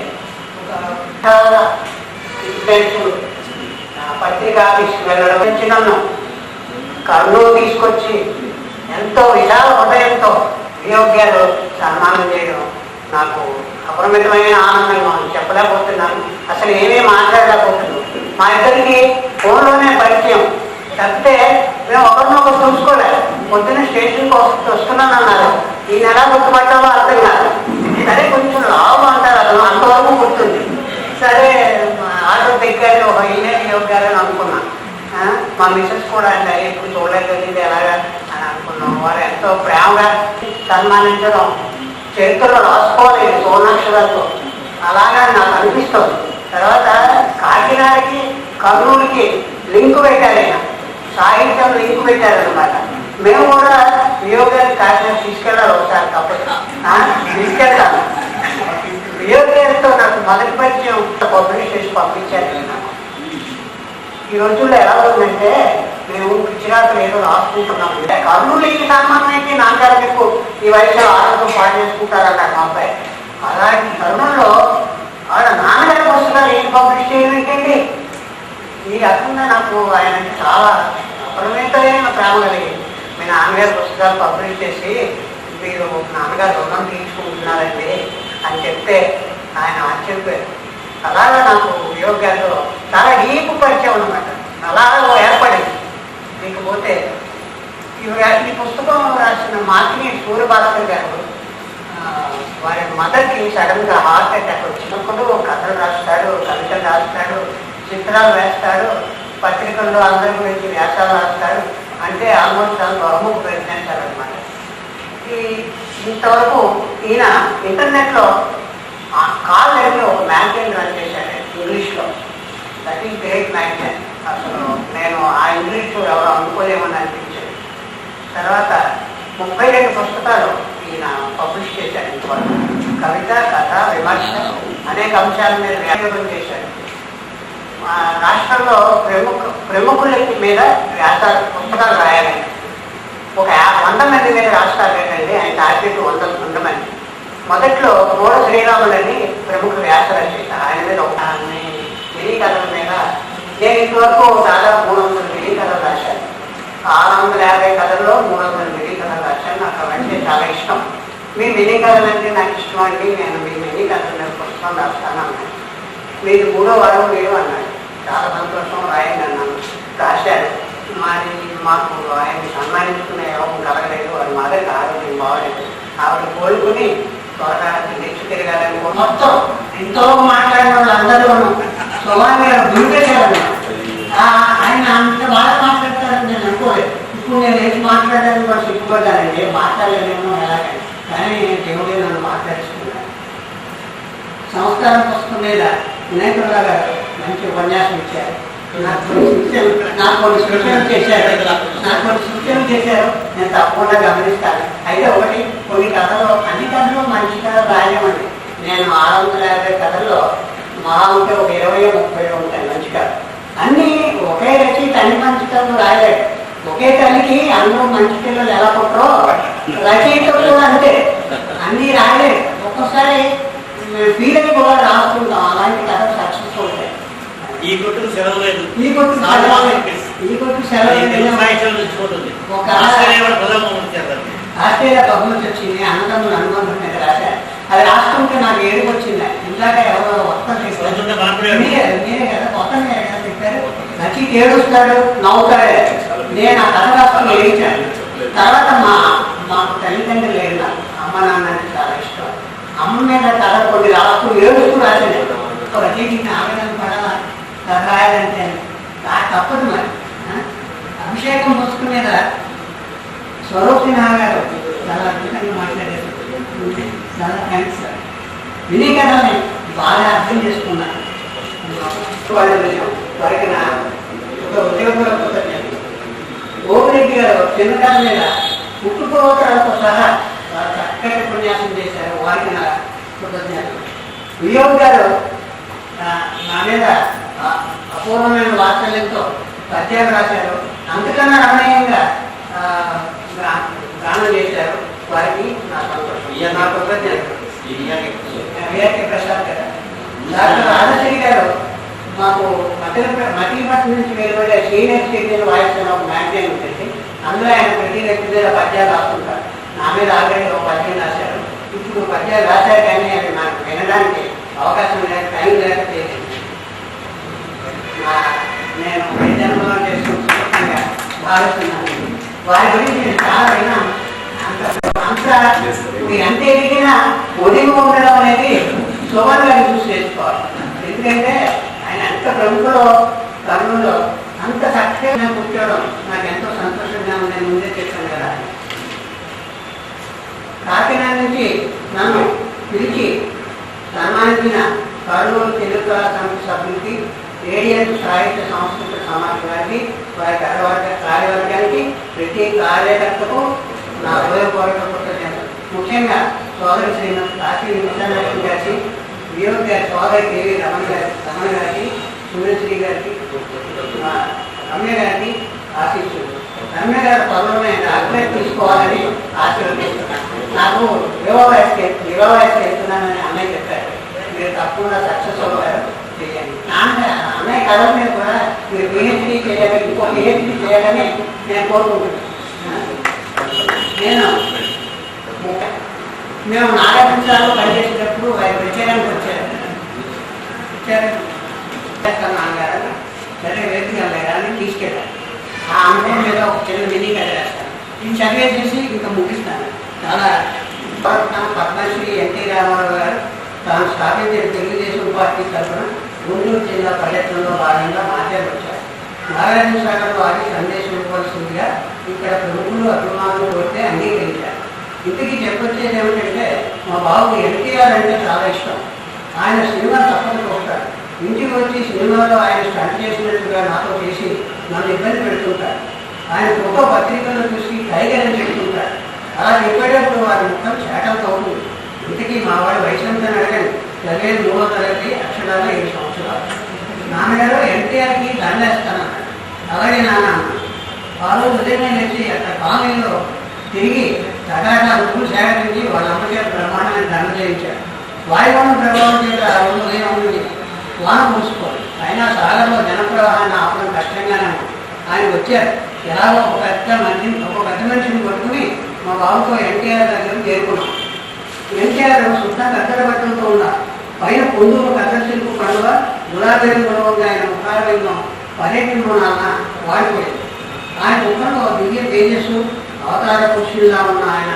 ఒక చాలా ఇన్ఫ్లుయెన్స్లు పత్రిక ఆఫీస్కి వెళ్ళడం నన్ను కర్నూలు తీసుకొచ్చి ఎంతో విశాల హృదయంతో వియోగ్యాలు సన్మానం చేయడం నాకు అపరిమితమైన ఆనందంగా చెప్పలేకపోతున్నాను. అసలు ఏమీ మాట్లాడలేకపోతున్నాను. మా ఇద్దరికి ఫోన్లోనే పరిచయం తప్పితే మేము ఒకరినొకరు చూసుకోలేదు. పొద్దున్న స్టేషన్కి వస్తున్నాను అన్నారు. ఈ నెల గుర్తుపట్టాలో అర్థం కాదు. సరే కొంచెం లావు అంటారు, అతను అంతవరకు గుర్తుంది. సరే ఆటో దిగ్గారు ఒక ఈయన యోగ్యాలని అనుకున్నాను. మా మిసెస్ కూడా అంటే ఇప్పుడు చూడలేదు ఇది ఎలాగా అని అనుకున్నాం. వారు ఎంతో ప్రేమగా సన్మానించడం చరిత్రలో రాసుకోలేదు సోనాక్షరాలతో, అలాగా నాకు అనిపిస్తుంది. తర్వాత కాకినాడకి కర్నూలుకి లింక్ పెట్టారు, ఆయన సాహిత్యం లింక్ పెట్టారనమాట. మేము కూడా వియోగాన్ని కాకినాడ తీసుకెళ్ళాలి ఒకసారి, తప్పదు తీసుకెళ్తాను. వియోగాలతో నాకు మొదటి పరిచయం పబ్లిష్ చేసి పంపించారు. నాకు ఈ రోజుల్లో ఎలా ఉందంటే మేము పిచ్చిరాకులు ఏదో రాసుకుంటున్నాము. కర్నూలుకి సన్మానం అయితే నాన్నగారు మీకు ఈ వయసులో ఆరోగ్యం పాటు చేసుకుంటారన్నారు మా అబ్బాయి. అలాంటి తరుణంలో వాళ్ళ నాన్నగారి పుస్తకాలు ఏం పబ్లిష్ చేయడం ఏంటండి? ఈ రకంగా నాకు ఆయన చాలా అపరిమితమైన ప్రేమ కలిగింది. మీ నాన్నగారి పుస్తకాలు పబ్లిష్ చేసి మీరు నాన్నగారు రుణం తీర్చుకుంటున్నారండి అని చెప్తే ఆయన చెప్పారు. అలాగా నాకు యోగాలు చాలా డీప్ పరిచయం అనమాట. అలాగా ఏర్పడింది. లేకపోతే ఈ పుస్తకం రాసిన మార్కిని సూర్యభాస్కర్ గారు వారి మదర్కి సడన్గా హార్ట్ అటాక్ వచ్చినప్పుడు కథలు రాస్తాడు, కవితలు రాస్తాడు, చిత్రాలు వేస్తాడు, పత్రికల్లో అందరి గురించి వ్యాసాలు రాస్తాడు. అంటే ఆల్మోస్ట్ చాలా బహుముఖ ప్రయత్నించాలన్నమాట. ఇంతవరకు ఈయన ఇంటర్నెట్లో కాల్ లెటర్లో ఒక మ్యాగజైన్ రన్ చేశాడు ఇంగ్లీష్లో. That is great magazine. అసలు నేను ఆ ఇంగ్లీష్ ఎవరు అనుకోలేమని అనిపించాడు. తర్వాత 32 పుస్తకాలు ఈయన పబ్లిష్ చేశాడు. ఇంతవరకు కవిత, కథ, విమర్శ అనేక అంశాల మీద వ్యాఖ్యానం చేశాడు. రాష్ట్రంలో ప్రముఖుల మీద వ్యాసాలు పుస్తకాలు రాయాలి. ఒక 100 మంది మీద రాస్తారు ఏంటంటే ఆయన టార్గెట్ 100 మంది. మొదట్లో గోడ శ్రీరాములని ప్రముఖ వ్యాస రచయిత, ఆయన మీద ఒక మినీ కథల మీద నేను ఇంతవరకు దాదాపు 300 మినీ కథలు రాశాను. 650 కథల్లో 300 మినీ కథలు రాశాను. నాకు అవన్నీ చాలా ఇష్టం. మీ మినీ కథలు అంటే నాకు ఇష్టం అండి, నేను మీ మినీ కథలు నేను పుస్తకం రాస్తాను అన్నాను. మీరు 3వ వారం మీరు అన్నాడు. చాలా సంతోషం, రాయండి అన్నాను. రాశాడు. మాకు ఆయన్ని సన్మానించుకునే యోగం కలగలేదు. వారి మాదిరికి ఆరోగ్యం బాగలేదు. ఆవిడ కోలుకుని త్వరగా నెక్స్ట్ తిరగాలని మొత్తం ఎంతో మాట్లాడిన వాళ్ళందరూ స్వభావంగా దుర్గేశారు. ఆయన అంత బాగా మాట్లాడతారని నేను అనుకోలేదు. ఇప్పుడు నేను ఏం మాట్లాడాలని కూడా సిగ్గుపడ్డానండి, ఏం మాట్లాడలేమో ఎలాగని. కానీ దేవుడే నన్ను మాట్లాడుతున్నాను. సంస్కారం పుస్తకం మీద వినాయకుడు గారు మంచి ఉపన్యాసం ఇచ్చారు. నాకు కొన్ని సూచనలు చేశారు. నేను తప్పకుండా గమనిస్తాను. అయితే ఒకటి, కొన్ని కథలు, అన్ని కథలు మంచి కథలు రాయమండి. నేను 650 కథల్లో మహా ఉంటే ఒక 20-30 ఉంటాయి మంచి కథలు. అన్నీ ఒకే రచయిత అన్ని మంచి కథలు రాయలేడు. ఒకే తల్లికి అందరూ మంచి పిల్లలు ఎలా పుట్టరో రచయిత కూడా అంతే, అన్నీ రాయలేదు. ఒక్కోసారి ఫీల్ అయి కూడా రాసుకుంటాం. అలాంటి కథలు సక్సెస్ అవుతాయి. ఈ కొట్టుకు సెలవు లేదు. ఈ కొట్టుకు సెలవు ఒక ఆస్ట్రేలియా బహుమతి వచ్చింది. అన్నదమ్ముల అనుబంధం మీద రాశారు. అది రాసుకుంటే నాకు ఏడుపు వచ్చింది. ఇందాక ఎవరో మొత్తం మీరే కదా కొత్త కదా చెప్పారు. రచయిత ఏడుస్తాడు, నవ్వుతాడే. నేను ఆ కథ రాసుకుని ఏడించాను. తర్వాత మాకు తల్లిదండ్రులు లేదు. నాకు అమ్మ నాన్న అంటే చాలా ఇష్టం. అమ్మ మీద కథ కొన్ని రాస్తూ ఏడుస్తూ రాశాను. రచయితని ఆవేదన పడాలా కథ రాయాలంటే నాకు తప్పదు. మరి అభిషేకం పుస్తకం మీద స్వరూప్ సిన్హా గారు చాలా అద్భుతంగా మాట్లాడారు. చాలా థ్యాంక్స్ సార్. విని కథని బాగా అర్థం చేసుకున్నాను. వారికి నా ఒక ఉద్యోగంలో కృతజ్ఞతలు. ఓపిరెడ్డి గారు చిన్న కథ మీద పుట్టుకోవటాలతో సహా చక్కటి ఉపన్యాసం చేశారు. వారికి నా కృతజ్ఞతలు. వియోగ్ గారు నా మీద అపూర్వమైన వాత్సల్యంతో పద్యాలు రాశారు. అంతకన్నా రమణీయంగా గానం చేశారు. వారికి నా సంతోషం, నా కృతజ్ఞతలు. విఆర్కే ప్రసాద్ గారు, డాక్టర్ రాజశ్రీ గారు మాకు మతిపట్నం నుంచి వెలువడే సీనియర్ సిటిజన్ వాయిస్ అని ఒక మ్యాగజైన్ ఉంటుంది. అందులో ఆయన ప్రతి వ్యక్తి మీద పద్యాలు రాస్తుంటారు. నా మీద ఆల్రెడీ ఒక పద్యం రాశారు. ఇప్పుడు పద్యాలు రాశారు కానీ అది నాకు వినడానికి అవకాశం లేక టైం లేక చేయలేదు. నేను జన్మలో చేసుకుంటున్నా భావిస్తున్నాను. వారి గురించి నేను చాలా విన్నాను. ఎంత ఎదిగినా ఒదిగి ఉండడం అనేది సువర్ణంగా చూసి చేసుకోవాలి. ఎందుకంటే ఆయన ఎంత ప్రముఖులో తరుణంలో అంత చక్కగా కూర్చోవడం నాకు ఎంతో సంతోషంగా ఉంది. నేను ముందే చెప్పాను కదా. కాకినాడ నుంచి నన్ను పిలిచి సన్మానించిన కర్నూలు తెలుగు కళా సమితి సభ్యులకి, రేడియన్ సాహిత్య సాంస్కృతిక సమాజం గారికి, వారి కార్యవర్గానికి, ప్రతి కార్యకర్తకు నా హృదయపూర్వక కృతజ్ఞతలు. ముఖ్యంగా సోదరి శ్రీమతి కాశీ విశాలక్ష్మి గారికి, వియోగ్ గారి సోదరి కేవీ రమణ గారికి, సురేశ్రీ గారికి, రమ్య గారికి ఆశిస్తున్నాను. రమ్య గారి త్వరలోనే డాక్టరేట్ తీసుకోవాలని ఆశీర్వదిస్తున్నాను. నాకు యువవయస్కి వెళ్తున్నానని అన్నయ్య చెప్పారు. మీరు తప్పకుండా సక్సెస్ అవ్వారు, చేయండి. అన్నయ్య కథ మీద కూడా మీరు పిహెచ్డీ చేయాలి, ఇంకో పిహెచ్డీ చేయాలని నేను కోరుకుంటున్నాను. మేము నాగార్జునలో పనిచేసేటప్పుడు వారి ప్రచారానికి వచ్చారు. నాన్నగారు సరే వేదిక వెళ్ళాలని తీసుకెళ్ళారు. ఆ అనుభవం మీద ఒక చిన్న మినీ కథ రాస్తాను. ఇది చదివేసేసి ఇంకా ముగిస్తాను. చాలా పద్మశ్రీ ఎన్టీ రామారావు గారు తాను స్థాపించిన తెలుగుదేశం పార్టీ తరఫున గుంటూరు జిల్లా పర్యటనలో భాగంగా మాట్లాడి వచ్చారు. నాగార్జున సాగర్లో ఆగి సందేశం ఇవ్వాల్సిందిగా ఇక్కడ ప్రముఖులు అభిమానులు కొడితే అంగీకరించారు. ఇంటికి చెప్పొచ్చేది ఏమిటంటే మా బాబు ఎన్టీఆర్ అంటే చాలా ఇష్టం. ఆయన సినిమా తప్పక చూస్తాడు. ఇంటికి వచ్చి సినిమాలో ఆయన స్టంట్ చేసినట్టుగా నాతో చేసి నన్ను ఇబ్బంది పెడుతుంటాడు. ఆయన ఫోటో పత్రికల్లో చూసి టైగర్ అని చెప్తుంటాడు. అలా చెప్పేటప్పుడు వారి ముఖం చేటలతో అవుతుంది. ఇంటికి మా వాడి వయసు ఎంత అడగండి. చదివేది 3వ తరగతి, అక్షరాలు 7 సంవత్సరాలు. నాన్నగారు ఎన్టీఆర్కి దండేస్తానన్నాడు. అలాగే నాన్న ఆ రోజు ఉదయమే లేచి అక్కడ కాలనీలో తిరిగి రకరకాల రుపులు సేకరించి వాళ్ళ అమ్మ చేత బ్రహ్మాండమైన దండ చేయించాడు. వాయువాన ప్రభావం చేత ఆ రోజు ఉదయం ఉంది. వాన మూసుకోవాలి. అయినా సాగర్లో జనప్రవాహాన్ని ఆపడం కష్టంగానే ఉంది. ఆయన వచ్చారు. ఎలాగో ఒక పెద్ద మనిషిని పట్టుకుని మా బాబుతో ఎన్టీఆర్ దగ్గర చేరుకున్నాం. ఎన్టీఆర్ శుద్ధ కత్తెర బట్టలతో ఉన్నారు. పైన పొందూరు కత్తెర శిల్పు పండుగ గులాబీ రంగులో ఆయన ముఖారలింగం పర్యటన వాడిపోయింది. ఆయన ముఖంలో దివ్య తేజస్సు అవతార పురుషుల్లా ఉన్న ఆయన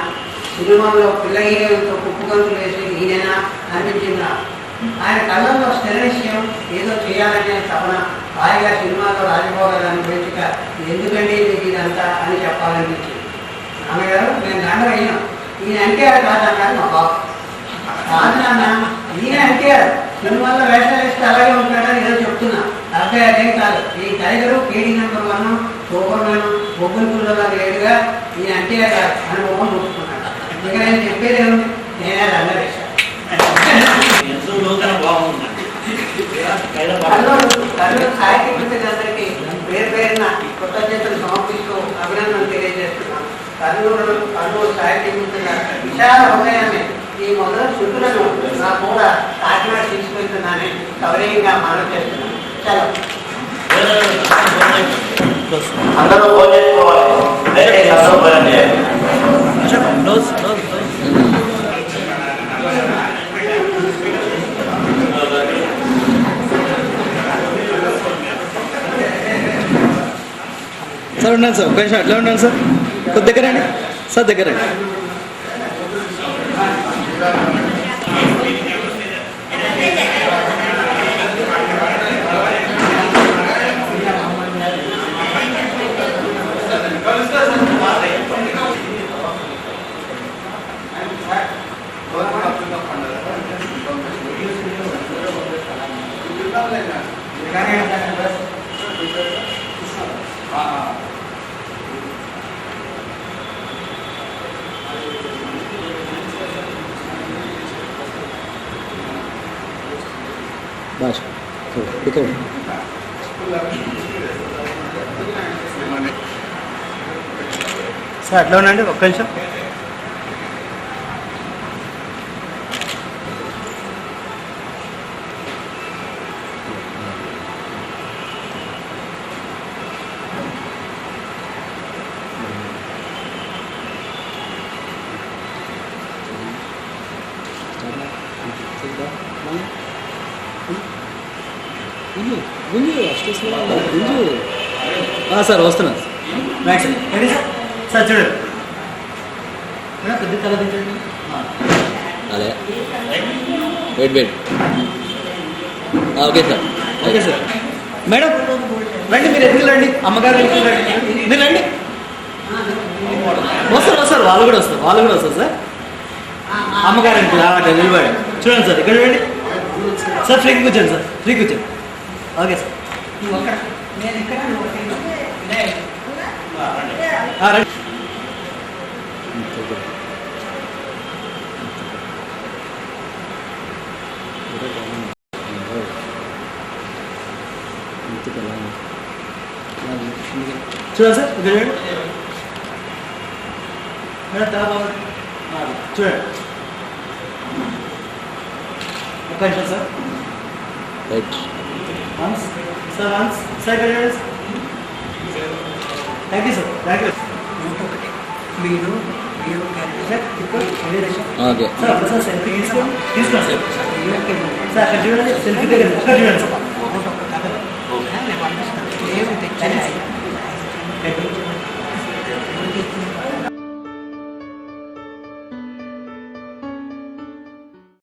సినిమాల్లో పిల్ల హీరోలతో కుప్పగంతులు వేసి ఈయన అనిపించింది. ఆయన కళ్ళల్లో స్థిర నిశ్చయం, ఏదో చేయాలనే తపన, హాయిగా సినిమాలో రాజభోగాలను గురించిగా ఎందుకండి మీకు ఇదంతా అని చెప్పాలనిపించింది. నాన్నగారు నేను దండ అయ్యాను. ఈయన ఎన్టీఆర్ కాదన్నారు మా బాబు. కాదు నాన్న, ఈయన ఎన్టీఆర్ సినిమాల్లో వేషాలు వేస్తే అలాగే ఉంటాడని ఏదో చెప్తున్నా. అబ్బాయి అదేం కాదు. ఈ టైగరు కేడీ నెంబర్ 1 సూపర్మెన్ బొగ్గుల లేడుగా ఈయన ఎన్టీఆర్ కాదు అని మొహం చూసుకున్నాడు. ఇక నేను చెప్పేది ఏముంది, నేనే దండ వేశాను. సాహిత్యకి పేరు పేరున కృతజ్ఞతలు సమర్పిస్తూ అభినందనలు తెలియజేస్తున్నాను. కర్నూలు సాహిత్య విశాల హృదయాన్ని ఈ మొదలు శుద్ధులను నా కూడా కాకినాడ తీసుకెళ్తున్నానని సౌర్యంగా మనవి చేస్తున్నాను. చాలా అందరూ ఫోన్ చేసుకోవాలి. దయచేసి అందరూ ఫోన్ చేయాలి. సార్ ఉన్నాను సార్, ఒక నిమిషం అట్లా ఉన్నాను సార్. కొద్ది దగ్గరండి సార్, దగ్గరండి. బస్ ఇక్కడ సార్ అట్లా ఉండండి ఒక్క నిమిషం. సార్ వస్తున్నాను right sir ready sir. Sir చూడండి పెద్ద తల దించండి. అదే wait okay sir. Okay sir. Madam రండి, మీరు ఎదురు రండి, అమ్మగారు ఎదురు రండి, మీరు రండి. వస్తారు వాళ్ళు కూడా వస్తారు సార్. అమ్మగారు అంటే నిలబడి చూడండి సార్, ఇక్కడ చూడండి సార్. ఫ్రీ కూర్చోండి సార్, ఫ్రీ కూర్చోండి. Okay sir. నువ్వు అక్కడ, నేను ఇక్కడ, నువ్వు అక్కడ. రండి. చూడండి సార్, ఇక్కడ చూడండి మేడం, తల బాగా చూడండి. ఒక్క నిమిషం సార్. రైట్ వన్స్ సార్, ఇక్కడ చూడండి. Thank you sir, thank you. ఇంకొకటి, మీరు సార్ ఇప్పుడు ఓకే సార్ ఒకసారి సెల్ఫీ తీసుకోండి సార్. అక్కడ చూడండి, సెల్ఫీ దగ్గర అక్కడ చూడండి సార్. ఏమి తెచ్చాయి